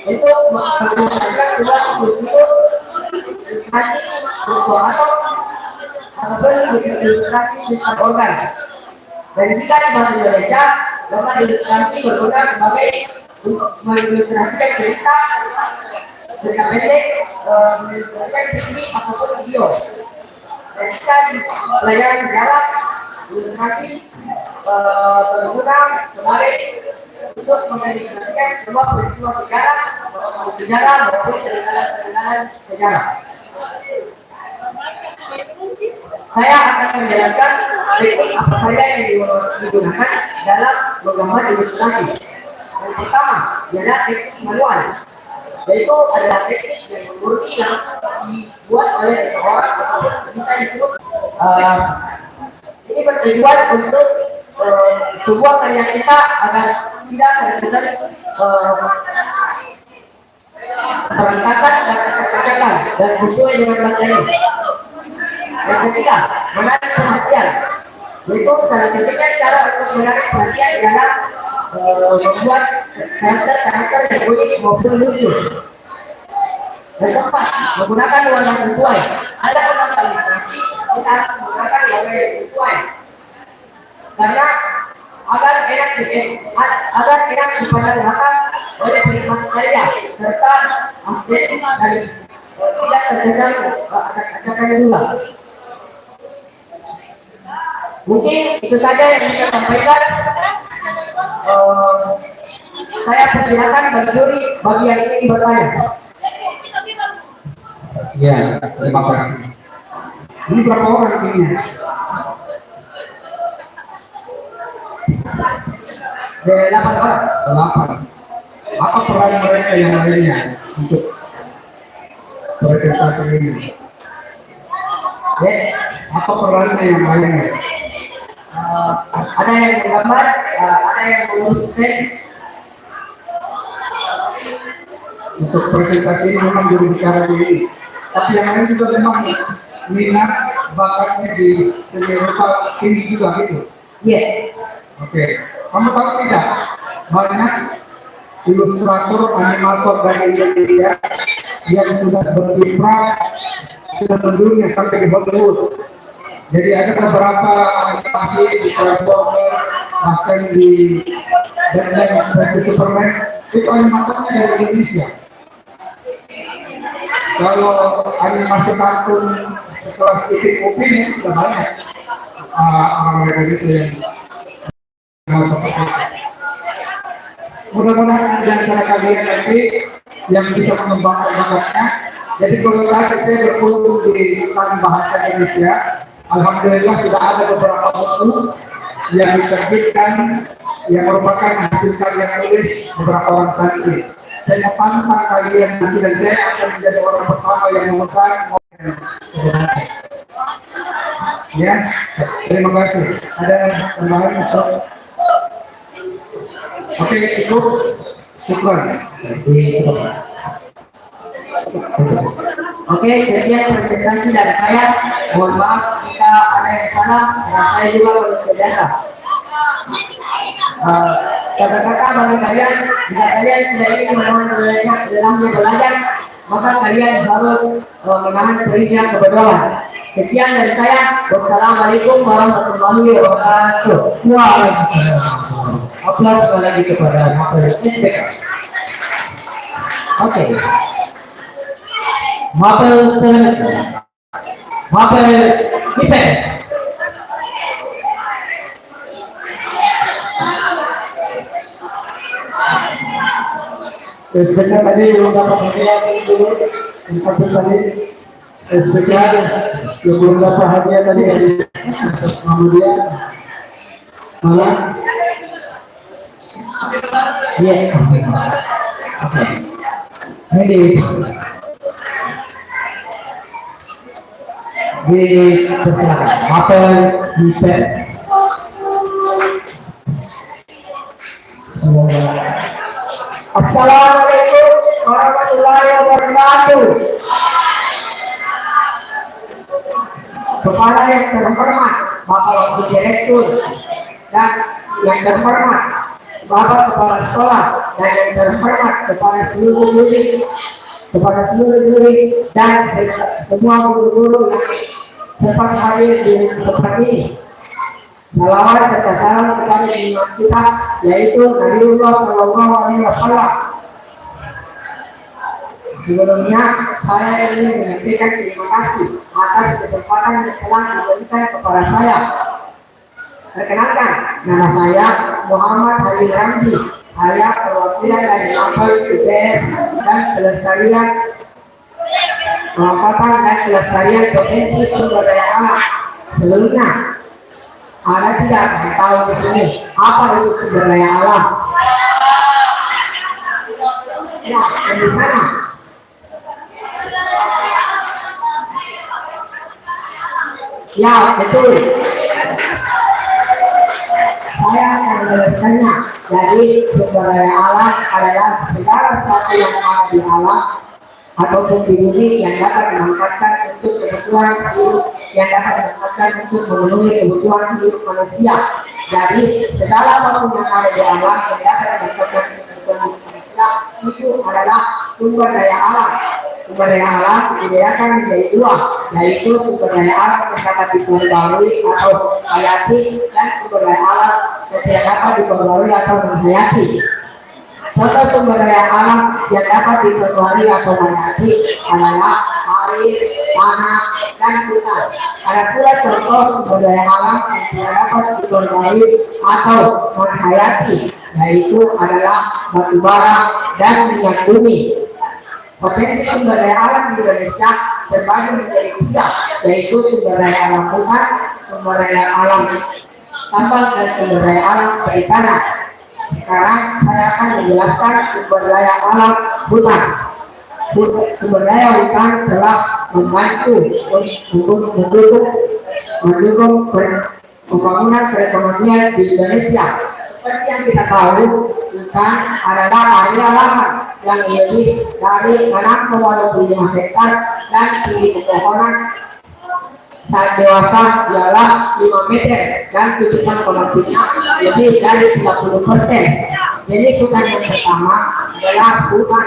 untuk mengilustrasikan sebuah simbol ilustrasi bentuk atom ataupun ilustrasi sistem organ. Dan jika di bahasa Indonesia, maka ilustrasi berguna sebagai mengilustrasikan cerita pendek, mengilustrasikan visi ataupun video. Dan jika di pelajaran sejarah, ilustrasi berguna sebagai untuk mengilustrasikan sebuah peristiwa sejarah maupun peninggalan sejarah. Saya akan menjelaskan teknik apa saja yang digunakan dalam menggambar ilustrasi. Yang pertama adalah teknik manual, yaitu adalah teknik yang murni yang dibuat oleh seseorang ataupun bisa disebut ini bertujuan untuk sebuah karya kita agar tidak terkesan berantakan dan terkesan dan sesuai dengan materi. Yang ketiga, menarik perhatian, yaitu salah satunya cara untuk menarik perhatian dalam membuat karakter yang unik maupun lucu. Yang keempat, menggunakan warna sesuai. Ada orang ilustrasi kita harus menggunakan warna yang sesuai karena agar enak dipandang mata oleh penikmat karya serta asli dan tidak terkesan acak-acakan juga. Mungkin itu saja yang bisa saya sampaikan. Saya persilakan bagi juri bagi yang ingin bertanya. Ya, terima kasih. Ini berapa orang timnya? Dari 8 orang. 8. Apa peran mereka yang lainnya untuk presentasi ini? Apa perannya yang lainnya? Ada yang menggambar, ada yang menguruskan. Untuk presentasi ini memang juru bicara ini, tapi yang lain juga memang minat bakatnya di seni rupa ini juga gitu. Iya. Oke, kamu tahu tidak banyak ilustrator animator dari Indonesia yang sudah berkiprah sudah mendunia sampai di Hollywood. Jadi ada beberapa animasi di Transformer, bahkan di Batman vs Superman itu animatornya dari Indonesia. Kalau animasi kartun sekelas Stephen Upin itu sudah banyak orang Indonesia yang seperti itu. Mudah-mudahan di antara kalian nanti yang bisa mengembangkan bakatnya. Jadi kalau tadi saya berkunjung di stand bahasa Indonesia, alhamdulillah sudah ada beberapa buku yang diterbitkan yang merupakan hasil karya tulis beberapa orang santri. Saya pantang kalian nanti dan saya akan menjadi orang pertama yang memesan sebenarnya. Ya, terima kasih. Ada tambahan atau? Oke, itu syukur. Oke, sekian presentasi dari saya. Mohon maaf jika ada yang salah, karena saya juga manusia biasa. Kata-kata bagi kalian, jika kalian tidak ingin menolong belajar, maka kalian harus menahan perihnya kebodohan. Sekian dari saya. Wassalamualaikum warahmatullahi wabarakatuh. Waalaikumsalam. Aplaus sekali lagi kepada Mapel SPK. Oke. Mapel selanjutnya. Mapel IPS. SPK tadi belum dapat hadiah dulu. Tadi SPK yang belum dapat hadiah tadi kemudian malah ya oke ini dipersilakan Mapel IPS. Assalamualaikum warahmatullahi wabarakatuh. Kepada yang terhormat Bapak Wakil Direktur dan yang terhormat Bapak Kepala Sekolah dan yang terhormat kepada seluruh guru dan semua guru-guru yang sempat hadir di tempat ini. Salawat serta salam kepada imam kita yaitu Nabiullah Sallallahu Alaihi Wasallam. Sebelumnya saya ingin menyampaikan terima kasih atas kesempatan yang telah diberikan kepada saya. Perkenalkan, nama saya Muhammad Halil Ramzi. Saya perwakilan dari Mapel IPS dan Pelestarian Pengamatan dan Pelestarian Potensi Sumber Daya Alam. Sebelumnya, Anda tidak tahu di sini apa itu sumber daya alam. Ya, di sana. Ya, betul. Saya akan menjelaskannya. Jadi, sumber daya alam adalah segala sesuatu yang ada di alam ataupun di bumi yang dapat dimanfaatkan untuk kebutuhan hidup, yang dapat dimanfaatkan untuk memenuhi kebutuhan hidup manusia. Jadi, segala apapun yang ada di alam yang dapat dimanfaatkan untuk kebutuhan hidup manusia itu adalah sumber daya alam. Sumber daya alam dibedakan menjadi dua, yaitu sumber daya alam yang dapat diperbarui atau hayati dan sumber daya alam yang tidak dapat diperbarui atau menghayati. Contoh sumber daya alam yang dapat diperbarui atau menghayati adalah air, tanah, dan hutan. Ada pula contoh sumber daya alam yang tidak dapat diperbarui atau menghayati, yaitu adalah batu bara dan minyak bumi. Potensi sumber daya alam di Indonesia terbagi menjadi tiga, yaitu sumber daya alam hutan, sumber daya alam tambang, dan sumber daya alam perikanan. Sekarang saya akan menjelaskan sumber daya alam hutan. Sumber daya hutan telah membantu mendukung pembangunan perekonomian di Indonesia. Seperti yang kita tahu, hutan adalah area lahan yang lebih dari 6,25 hektar dan tinggi pepohonan saat dewasa ialah 5 meter dan tutupan koloninya lebih dari 30%. Jenis hutan yang pertama adalah hutan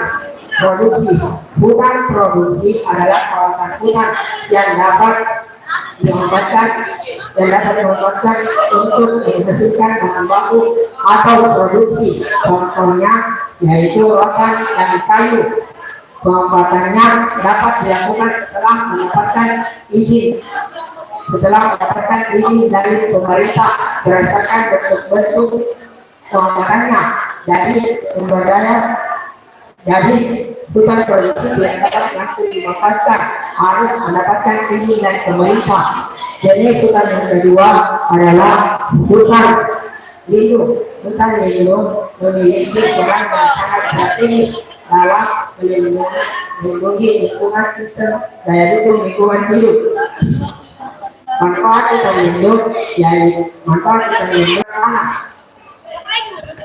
produksi. Hutan produksi adalah kawasan hutan yang dapat dimanfaatkan untuk menghasilkan bahan baku atau produksi. Contohnya yaitu rotan dan kayu. Pemanfaatannya dapat dilakukan setelah mendapatkan izin dari pemerintah berdasarkan bentuk pemanfaatannya. Jadi hutan produksi yang dapat langsung dimanfaatkan harus mendapatkan izin dari pemerintah. Jenis hutan yang kedua adalah hutan lindung. Hutan lindung memiliki peran yang sangat strategis dalam melindungi lingkungan sistem daya dukung lingkungan hidup. Manfaat hutan lindung yaitu tanah.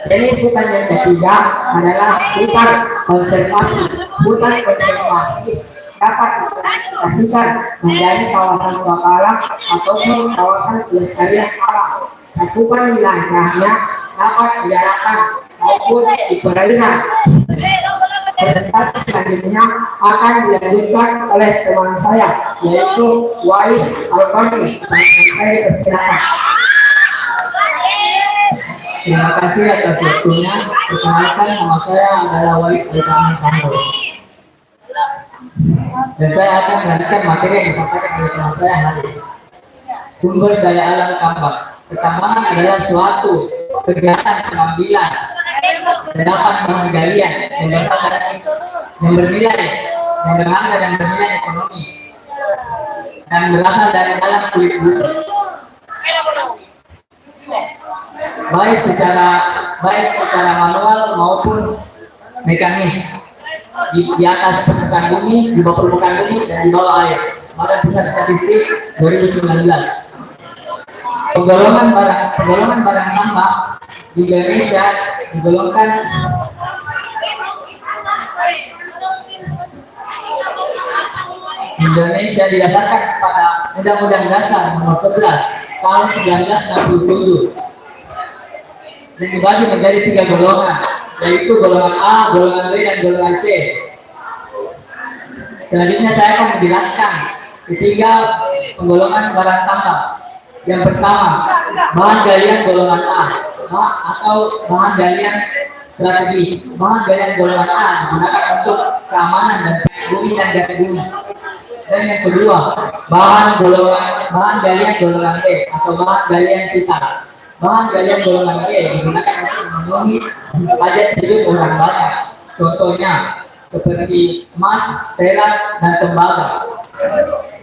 Jenis hutan yang ketiga adalah hutan konservasi. Hutan konservasi dapat diklasifikasikan menjadi kawasan swakalam ataupun kawasan pelestarian alam. Cakupan wilayahnya dapat diarahkan maupun di perairan. Presentasi selanjutnya akan dilanjutkan oleh teman saya, yaitu Wais Albani. Saya dipersilakan. Terima kasih atas waktunya. Perkenalkan, nama saya adalah Wais Albani Sambo. Dan saya akan melanjutkan materi yang disampaikan oleh teman saya hari ini. Sumber daya alam tambak. Pertambangan adalah suatu kegiatan pengambilan dapat penggalian yang bernilai yang berharga dan bernilai ekonomis dan berasal dari dalam kulit bumi, baik secara manual maupun mekanis, di atas permukaan bumi, di bawah permukaan bumi, dan di bawah air. Badan Pusat Statistik 2019. Penggolongan barang tambak di Indonesia digolongkan Indonesia didasarkan pada Undang-Undang Dasar Nomor 11 Tahun 1967 dan dibagi menjadi 3 golongan, yaitu golongan A, golongan B, dan golongan C. Selanjutnya saya akan menjelaskan ketiga penggolongan barang tambak. Yang pertama, bahan galian golongan A atau bahan galian strategis. Bahan galian golongan A digunakan untuk keamanan dan bumi dan gas bumi. Dan yang kedua, bahan galian golongan B atau bahan galian vital. Bahan galian golongan B digunakan untuk memenuhi hajat hidup orang banyak. Contohnya seperti emas, perak, dan tembaga.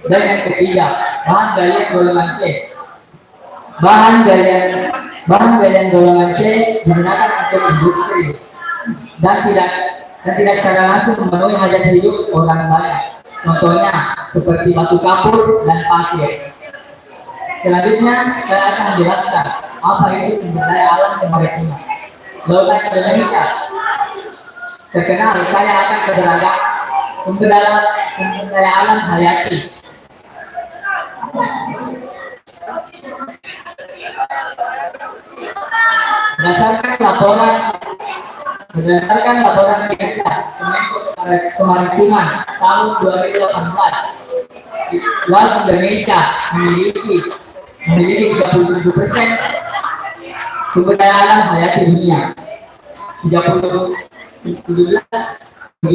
Dan yang ketiga, bahan galian golongan C. Bahan galian golongan C digunakan untuk industri dan tidak secara langsung memenuhi hajat hidup orang banyak. Contohnya seperti batu kapur dan pasir. Selanjutnya saya akan menjelaskan apa itu sumber daya alam kemaritiman. Lautan Indonesia terkenal kaya akan keberagaman sumber daya alam hayati. Berdasarkan laporan kita Kemaritiman tahun 2018, Laut Indonesia memiliki 37% sumber daya alam hayati dunia, 17,95%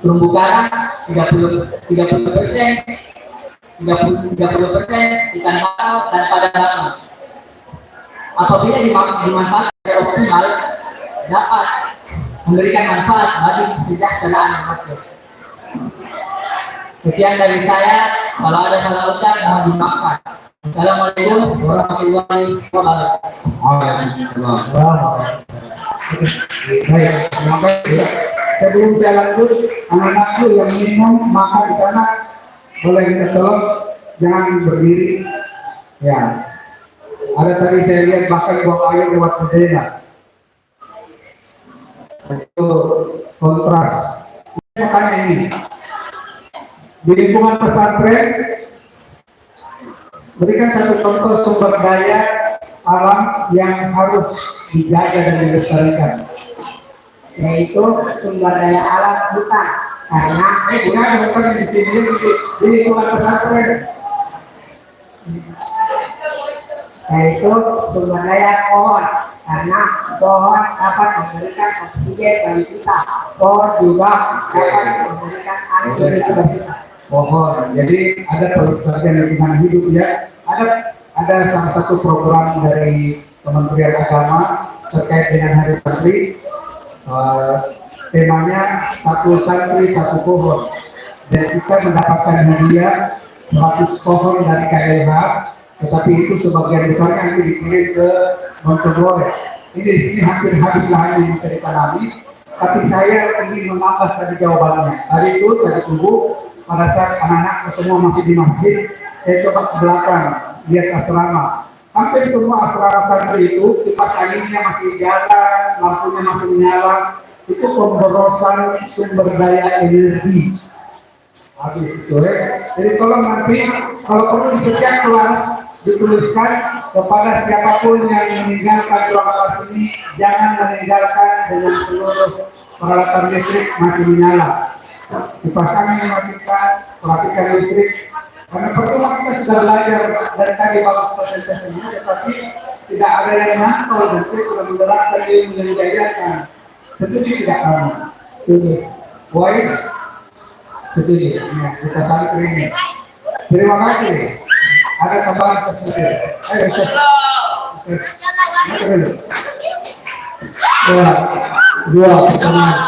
terumbu karang, 30% ikan bakau dan pada lama. Apabila dimanfaatkan secara optimal, dapat memberikan manfaat bagi kesejahteraan rakyat. Sekian dari saya. Kalau ada salah ucap mohon dimaafkan. Assalamualaikum warahmatullahi wabarakatuh. Baik, terima kasih. Sebelum saya lanjut, anak-anakku yang minum makan di sana boleh kita tolong jangan berdiri. Ya, ada tadi saya lihat bahkan buang air lewat jendela. Itu kontras. Makanya ini di lingkungan pesantren berikan satu contoh sumber daya alam yang harus dijaga dan dilestarikan, Yaitu sumber daya alam hutan. Karena bukan di sini di lingkungan pesantren, yaitu sumber daya pohon. Karena pohon dapat memberikan oksigen bagi kita. Pohon juga dapat memberikan angin bagi kita. pohon. Jadi ada pelestarian lingkungan hidup ya. Ada salah satu program dari Kementerian Agama terkait dengan Hari Santri. Temanya satu santri satu pohon. Dan kita mendapatkan hadiah 100 pohon dari KLH. Tetapi itu sebagian besarnya nanti dikirim ke Montebore. Ini di sini hampir habis lagi yang bisa ditanami. Tapi saya ingin menambah tadi jawabannya. Tadi itu dari subuh pada saat anak-anak semua masih di masjid, saya coba ke belakang lihat asrama. Hampir semua asrama santri itu kipas anginnya masih jalan, lampunya masih menyala. Itu pemborosan sumber daya energi. Habis itu ya. Jadi tolong nanti kalau perlu di setiap kelas dituliskan kepada siapapun yang meninggalkan ruang kelas ini, jangan meninggalkan dengan seluruh peralatan listrik masih menyala. Dipasangin dimatikan, perhatikan listrik. Karena pertama kita sudah belajar dari tadi bagus presentasinya, tetapi tidak ada yang mantau dan kita sudah menerapkan ilmu yang diajarkan. Tentu tidak aman. Setuju. Wise. Setuju. Ya, kita saling ini. Terima kasih. Ada tambahan sesuatu. Ayo, Dua pertanyaan.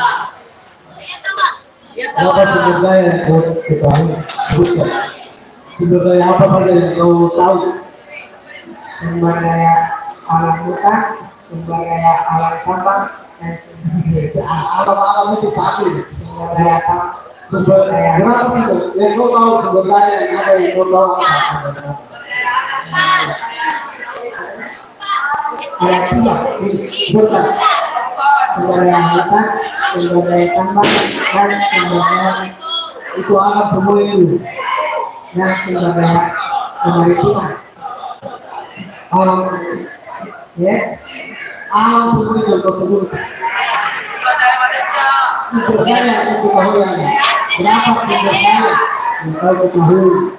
Apa sumber daya yang kau ketahui? Sebutkan. Sumber daya apa saja yang kau tahu? Sumber daya alam hutan, sumber daya alam tambang, dan sumber daya Alam itu satu. sumber daya Sumber daya. Berapa sih? Yang kau tahu sumber daya yang ada yang kau tahu apa? ada tiga. Bukan. Sumber daya hutan, sumber daya tambang, dan sumber daya Itu alam semua itu. dan sumber daya kemaritiman. Alam. Ya. Alam semua itu kau sebut. Sumber daya yang kau tahu yang berapa sumber daya yang kau ketahui?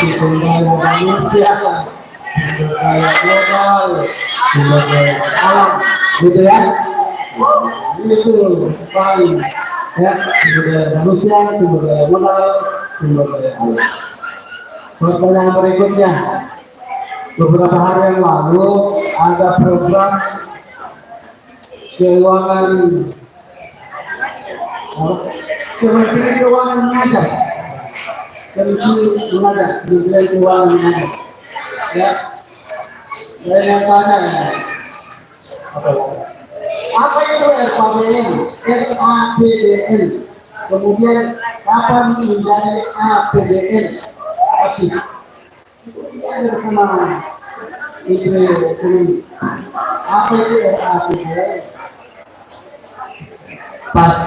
Sumber daya manusia, sumber daya global, sumber daya alam, gitu ya? Itu paling ya, sumber daya manusia, sumber daya global, sumber daya alam. Pertanyaan berikutnya, beberapa hari yang lalu ada program keuangan Kementerian Keuangan mengajar. Kementerian Keuangan mengajar. Ya. Saya yang tanya apa itu RAPBN? RAPBN. Kemudian kapan menjadi APBN? Pasti. Ada sama itu ekonomi. Apa itu RAPBN? Pas.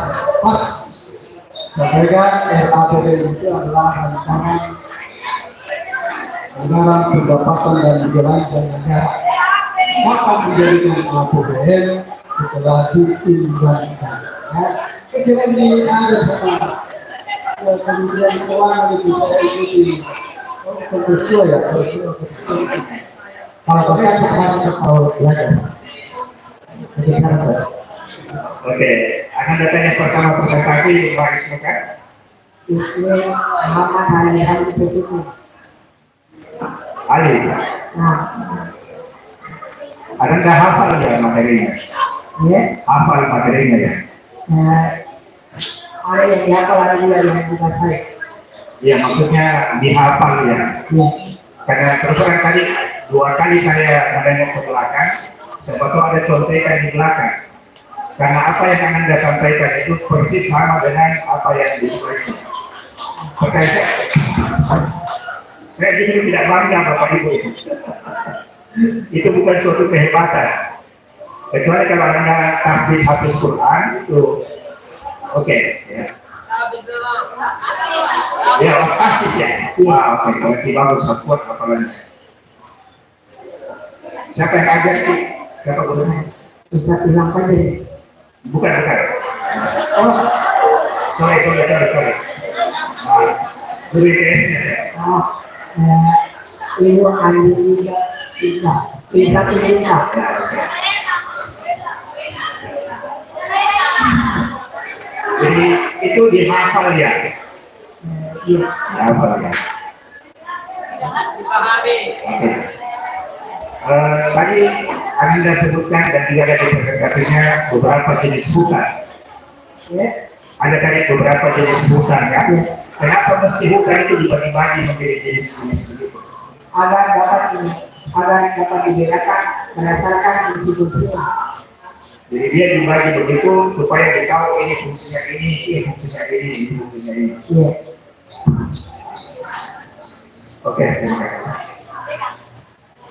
Mereka RAPBN itu adalah rancangan anggaran pendapatan dan belanja negara. Kapan dijadikan APBN? Setelah diundangkan. Ya, kira ini ada sama Kementerian Keuangan itu saya ikuti. Bersua ya, kalau bahkan sekarang tahu belajar. Jadi sekarang. Oke, akan datang yang pertama presentasi Pak Isnu kan? Isme Muhammad Halihan Setuju. Ali, Nah, ada nggak hafal ya materinya? ya, Hafal materinya ya? ada yang dihafal, ada juga yang dikuasai. Ya maksudnya dihafal ya. Ya, Karena terus terang tadi 2 kali saya menengok ke belakang, sebetulnya ada contekan di belakang. Karena apa yang akan Anda sampaikan itu persis sama dengan apa yang disampaikan. Makanya saya justru tidak bangga Bapak Ibu itu. Itu bukan suatu kehebatan. Kecuali kalau Anda tahfiz Hafiz Quran itu oke ya. Ya, tahfiz ya. Wah, oke, berarti bagus kuat apalagi. Siapa yang ajar sih? Siapa gurunya? bisa bilang aja. Bukan. Oh, Sorry. Guru IPS-nya saya. oh, Ibu Andi Ika. Bisa Ika. Jadi itu dihafal ya. Iya. Dihafal ya. Oke. Tadi Anda sebutkan dan juga ada di presentasinya beberapa jenis hutan. Ya, Ada tadi beberapa jenis hutan kan? ya. Kenapa mesti hutan itu dibagi-bagi menjadi jenis-jenis itu? Agar dapat dibedakan berdasarkan fungsi-fungsi. Jadi dia dibagi begitu supaya kita tahu ini fungsinya ini fungsinya ini. Iya. Oke, terima kasih.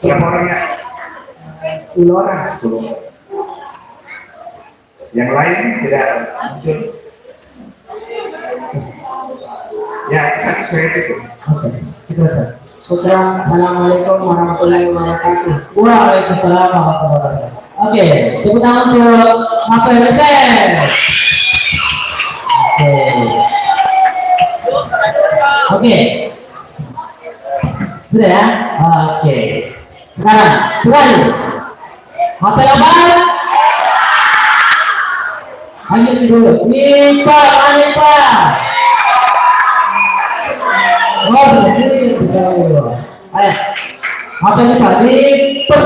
Berapa orangnya? 10 orang. 10. Yang lain tidak muncul. Ya, saya itu. Oke, kita Syukran. Assalamualaikum warahmatullahi wabarakatuh. Waalaikumsalam warahmatullahi wabarakatuh. Oke, tepuk tangan untuk Hafel Hussein. Oke. Sudah ya? Oke. Sekarang, kembali. Hafel apa? Lanjut dulu. Nipa, Nipa. Oh, sini. Ayo. Hafel Nipa, Nipa.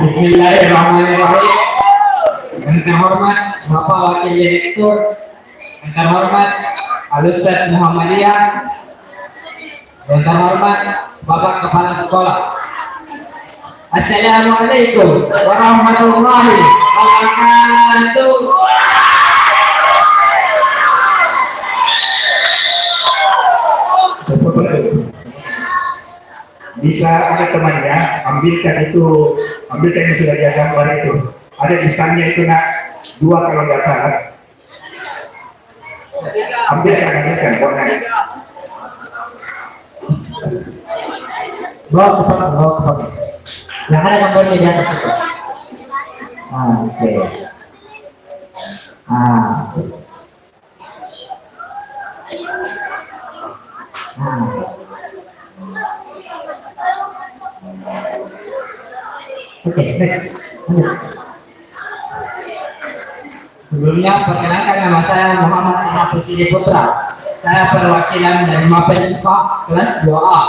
Bismillahirrahmanirrahim. Yang terhormat Bapak Wakil Direktur, yang terhormat Al-Ustaz Muhammadiyah, yang terhormat Bapak Kepala Sekolah. Assalamualaikum warahmatullahi wabarakatuh. Bisa ada temannya, ambilkan yang sudah dia gambar itu. Ada desainnya itu nak 2 kalau nggak salah. Ambilkan warnanya. Bawa ke depan. Yang ada gambarnya di atas itu. Oke. Oke, next. Sebelumnya perkenalkan, nama saya Muhammad Ahmad Rusidi Putra. Saya perwakilan dari Mapel IPA kelas 2A.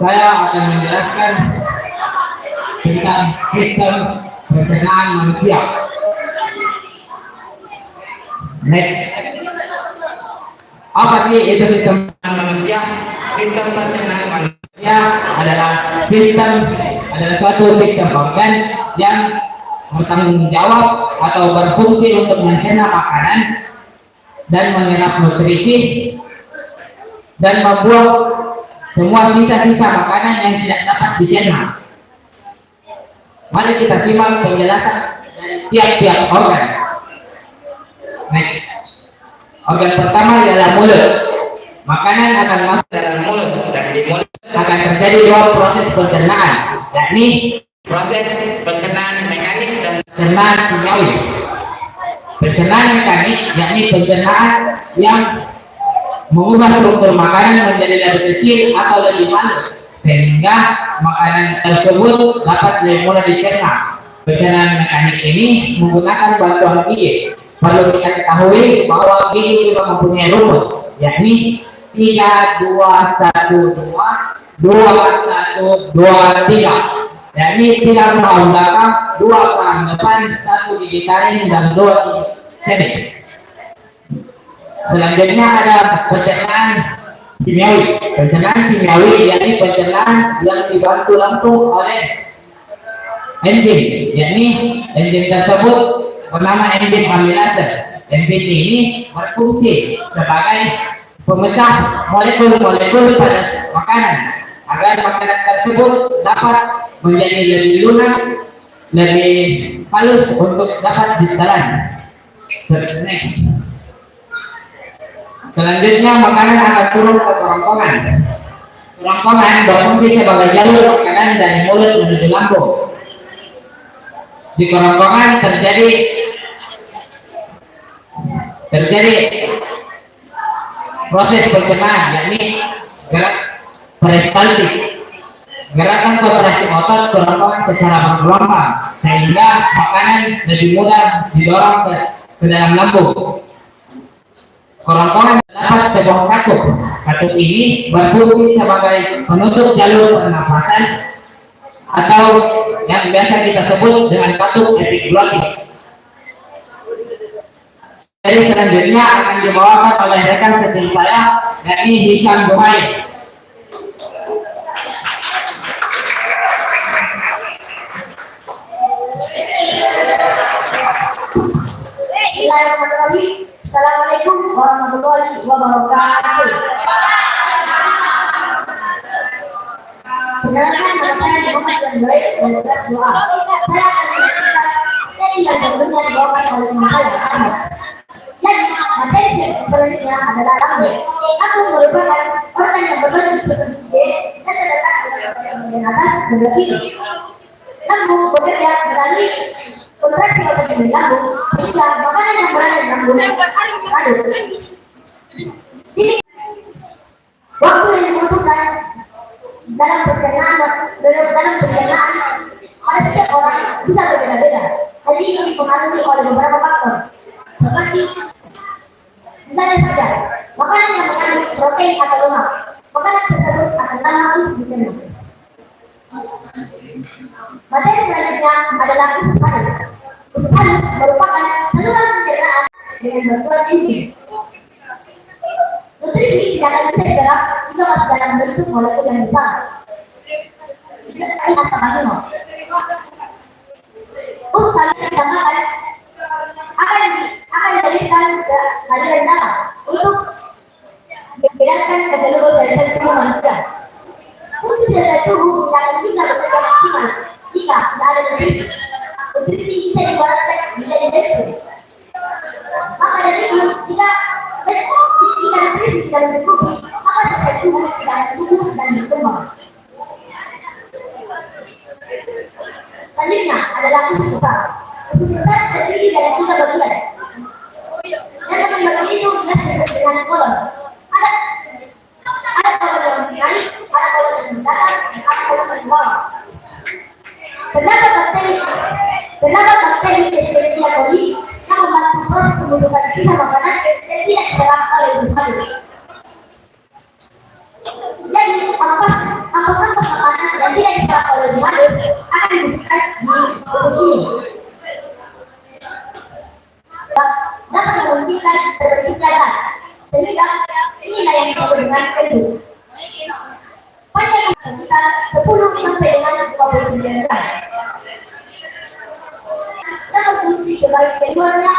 Saya akan menjelaskan tentang sistem pencernaan manusia. Next. Apa sih itu sistem pencernaan manusia? Sistem pencernaan manusia adalah suatu sistem organ yang bertanggung jawab atau berfungsi untuk mencerna makanan dan menyerap nutrisi dan membuang semua sisa-sisa makanan yang tidak dapat dicerna. Mari kita simak penjelasan tiap-tiap organ. Next. Organ pertama adalah mulut. Makanan akan masuk dalam mulut dan di mulut akan terjadi 2 proses pencernaan, yakni proses pencernaan mekanik dan pencernaan kimiawi. Pencernaan mekanik yakni pencernaan yang mengubah struktur makanan menjadi lebih kecil atau lebih halus sehingga makanan tersebut dapat mulai dicerna. Pencernaan mekanik ini menggunakan bantuan gigi. Perlu kita ketahui bahwa gigi juga mempunyai rumus, yakni 3, 2, 1, 2, 2, 1, 2, 3. Yakni 3 ke belakang, 2 ke depan, 1 gigi taring dan 2 gigi sini. Selanjutnya ada pencernaan kimiawi. Pencernaan kimiawi yakni pencernaan yang dibantu langsung oleh enzim, yakni enzim tersebut bernama enzim amilase. Enzim ini berfungsi sebagai pemecah molekul-molekul pada makanan agar makanan tersebut dapat menjadi lebih lunak, lebih halus untuk dapat ditelan. Next. Selanjutnya makanan akan turun ke kerongkongan. Kerongkongan berfungsi sebagai jalur makanan dari mulut menuju lambung. Di kerongkongan terjadi proses pencernaan, yakni gerak peristaltik, gerakan kontraksi otot kerongkongan secara bergelombang sehingga makanan lebih mudah didorong ke dalam lambung. Kerongkongan terdapat sebuah katup. Katup ini berfungsi sebagai penutup jalur pernapasan atau yang biasa kita sebut dengan katup epiglotis. Jadi selanjutnya akan dibawakan oleh rekan setim saya, yakni Hisham Buhai. Bismillahirrahmanirrahim. Assalamualaikum Perkenalkan nama saya Muhammad yang baik dan berat doa. Saya akan menyampaikan materi yang tentunya dibawakan oleh teman saya, Ahmad. Jadi, materi selanjutnya adalah lambung. Lambung merupakan organ yang berbentuk seperti D dan terletak di atas sebelah kiri. Lambung bekerja melalui kontraksi otot di lambung sehingga makanan yang berada di lambung aduk. Jadi, waktu yang dibutuhkan dalam pencernaan pada setiap orang bisa berbeda-beda. Hal ini dipengaruhi oleh beberapa faktor, seperti misalnya saja makanan yang mengandung protein atau lemak. Makanan tersebut akan lama untuk dicerna. Materi selanjutnya adalah usus halus. Usus halus merupakan saluran pencernaan dengan bantuan enzim. Nutrisi tidak akan bisa diserap jika masih dalam bentuk molekul yang besar. Misalnya asam amino. Usus halus ditambahkan akan diberikan ke aliran darah untuk dibedakan ke seluruh sel-sel tubuh manusia. Fungsi sel-sel tubuh tidak akan bisa bekerja maksimal jika tidak ada nutrisi. Nutrisi bisa diibaratkan menjadi listrik. Maka dari itu, jika nutrisi tidak mencukupi, maka sel tubuh tidak akan tumbuh dan berkembang. Selanjutnya adalah usus besar. Usus besar terdiri dari 3 bagian. Yang bagian itu disebut dengan kolon. Ada kolon yang naik, ada kolon yang mendatar, dan ada kolon yang bawah. Terdapat bakteri Escherichia coli yang membantu proses pembentukan sisa makanan dan tidak diserap oleh usus halus. Jadi, ampas makanan dan tidak diserap oleh usus halus akan dibersihkan di usus ini. Dapat memungkinkan terbentuknya gas, sehingga inilah yang disebut dengan kentut. Panjang sekitar 10 sampai dengan 29 gram. Dan berfungsi sebagai keluarnya,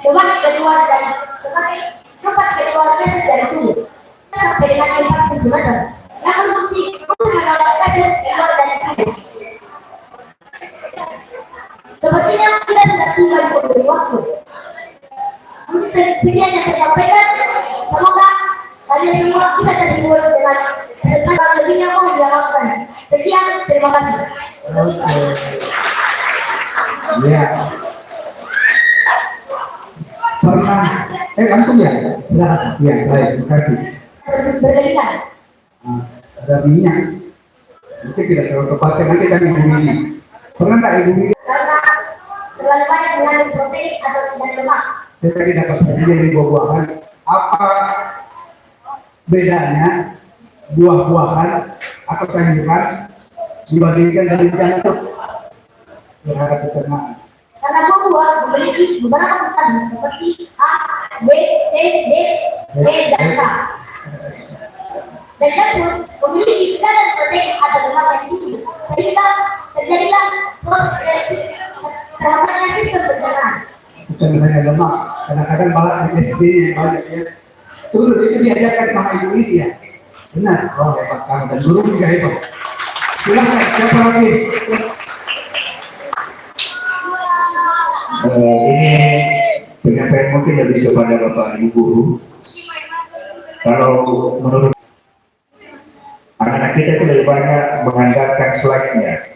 sebagai keluar dan sebagai tempat keluar gases dari tubuh sampai dengan 40 meter. Yang berfungsi untuk menolak gases keluar dari tubuh. Sepertinya kita sudah tinggal di beberapa waktu. Untuk sekian yang saya sampaikan, semoga kalian semua bisa terhibur dengan tentang lebihnya mau dilakukan. Sekian, terima kasih. Ya. Pernah, langsung ya? Silakan. Ya, baik, terima kasih. Berkaitan. Ada minyak. Mungkin tidak terlalu tepatnya, nanti kami menguji. Pernah nggak Ibu Mimi? Karena terlalu banyak mengandung protein atau dan lemak. Saya tadi dapat bagian dari buah-buahan. Apa bedanya buah-buahan atau sayuran dibandingkan dengan jantung terhadap pencernaan? Karena buah memiliki beberapa vitamin seperti A, B, C, D, E, dan K. Dan jantung memiliki kadar protein atau lemak yang tinggi, sehingga terjadilah proses terhambatnya sistem pencernaan. Bukan hanya lemak, kadang-kadang malah MSG yang banyak ya. Itu diajarkan sama Ibu Lydia. Benar, oh hebat kamu dan guru juga hebat. Silakan, siapa lagi? Ini penyampaian mungkin lebih kepada Bapak Ibu Guru. Kalau menurut anak-anak kita itu lebih banyak mengandalkan slide-nya.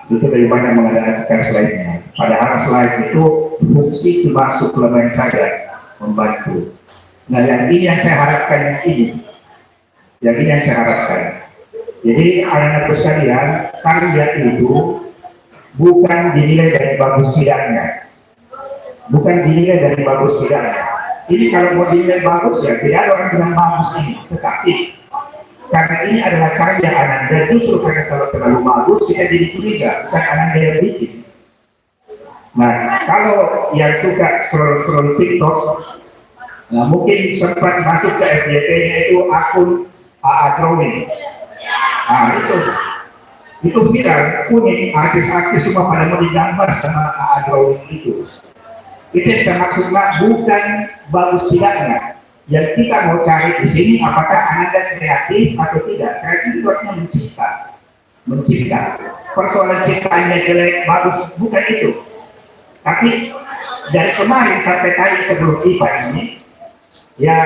Itu lebih banyak mengandalkan slide-nya. Padahal slide itu fungsi cuma suplemen saja, membantu. Nah, yang ini yang saya harapkan yang ini yang saya harapkan. Jadi anak-anak sekalian, karya itu bukan dinilai dari bagus tidaknya, bukan dinilai dari bagus tidaknya. Ini kalau mau dinilai bagus ya tidak ada orang bilang bagus ini, tetapi karena ini adalah karya anak dan justru karena kalau terlalu bagus kita jadi curiga, bukan anak yang bikin. Nah, kalau yang suka scroll TikTok, nah mungkin sempat masuk ke FYP-nya itu akun AA Drawing. Nah itu viral, unik, artis-artis semua pada mau digambar sama AA Drawing itu. Itu yang saya maksudnya bukan bagus tidaknya, Yang kita mau cari di sini apakah Anda kreatif atau tidak. Kreatif itu artinya mencipta. Persoalan ciptaannya jelek, bagus, bukan itu. Tapi dari kemarin sampai tadi sebelum IPA ini, ya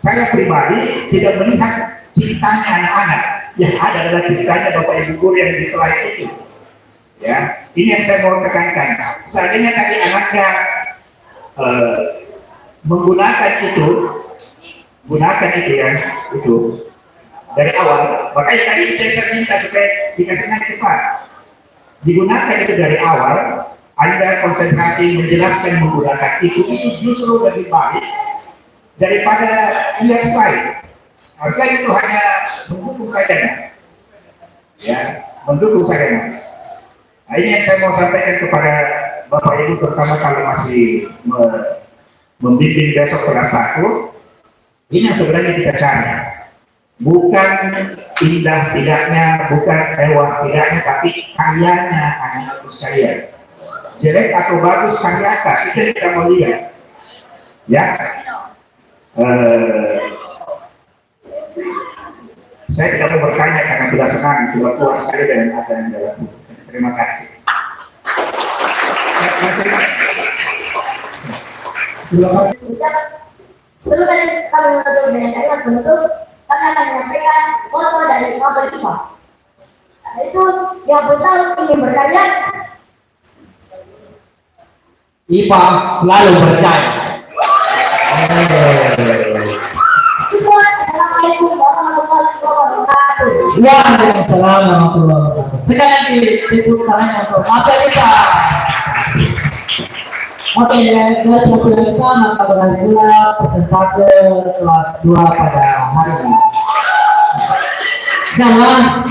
saya pribadi tidak melihat ciptanya anak-anak. Yang ada adalah ciptanya Bapak Ibu guru yang di slide itu. Ya, ini yang saya mau tekankan. Seandainya tadi anaknya menggunakan itu, itu dari awal. Makanya tadi saya minta supaya dikasihkan cepat. Digunakan itu dari awal. Anda konsentrasi menjelaskan menggunakan itu justru lebih baik daripada lihat slide. Slide itu hanya mendukung saja, ya, mendukung saja. Nah, ini yang saya mau sampaikan kepada Bapak Ibu, terutama kalau masih membimbing besok kelas 1. Ini yang sebenarnya kita cari, bukan indah tidaknya, bukan mewah tidaknya, tapi karyanya anak-anak sekalian. Jelek atau bagus karya itu kita mau lihat, ya. Saya tidak mau bertanya karena sudah senang, sudah puas sekali dengan apa yang dilakukan. Terima kasih. Sebelum kami menutup dengan kalimat penutup, kami akan menyampaikan foto dari Mabel IPA. Itu yang bertahu ingin berkarya. IPA selalu berjaya. Assalamualaikum warahmatullahi wabarakatuh. Waalaikumsalam warahmatullahi wabarakatuh. Sekali lagi tepuk tangan untuk Mabel IPA. Oke, buat Mabel IPA maka berakhirlah presentase kelas 2 pada hari ini. Jangan